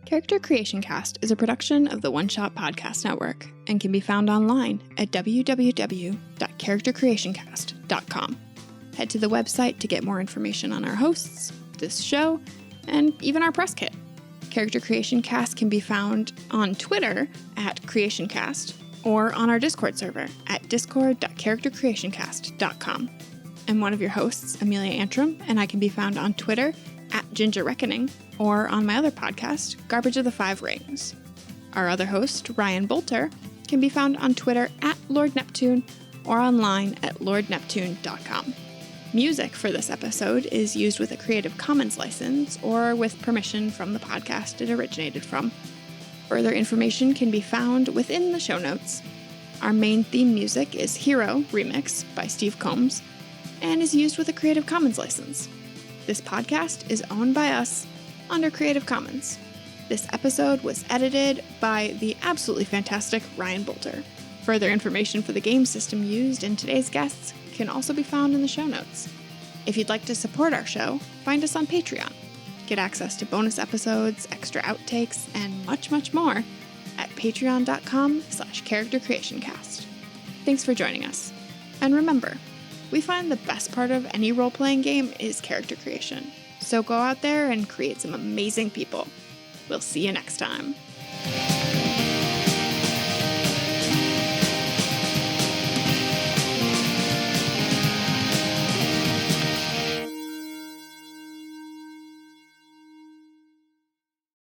Character Creation Cast is a production of the One Shot Podcast Network and can be found online at www.charactercreationcast.com. Head to the website to get more information on our hosts, this show, and even our press kit. Character Creation Cast can be found on Twitter at CreationCast or on our Discord server at discord.charactercreationcast.com. I'm one of your hosts, Amelia Antrim, and I can be found on Twitter at Ginger Reckoning, or on my other podcast, Garbage of the Five Rings. Our other host, Ryan Bolter, can be found on Twitter at Lord Neptune or online at lordneptune.com. Music for this episode is used with a Creative Commons license or with permission from the podcast it originated from. Further information can be found within the show notes. Our main theme music is Hero Remix by Steve Combs and is used with a Creative Commons license. This podcast is owned by us under Creative Commons. This episode was edited by the absolutely fantastic Ryan Bolter. Further information for the game system used in today's guests can also be found in the show notes. If you'd like to support our show, find us on Patreon. Get access to bonus episodes, extra outtakes, and much, much more at patreon.com/charactercreationcast. Thanks for joining us. And remember, we find the best part of any role-playing game is character creation. So go out there and create some amazing people. We'll see you next time.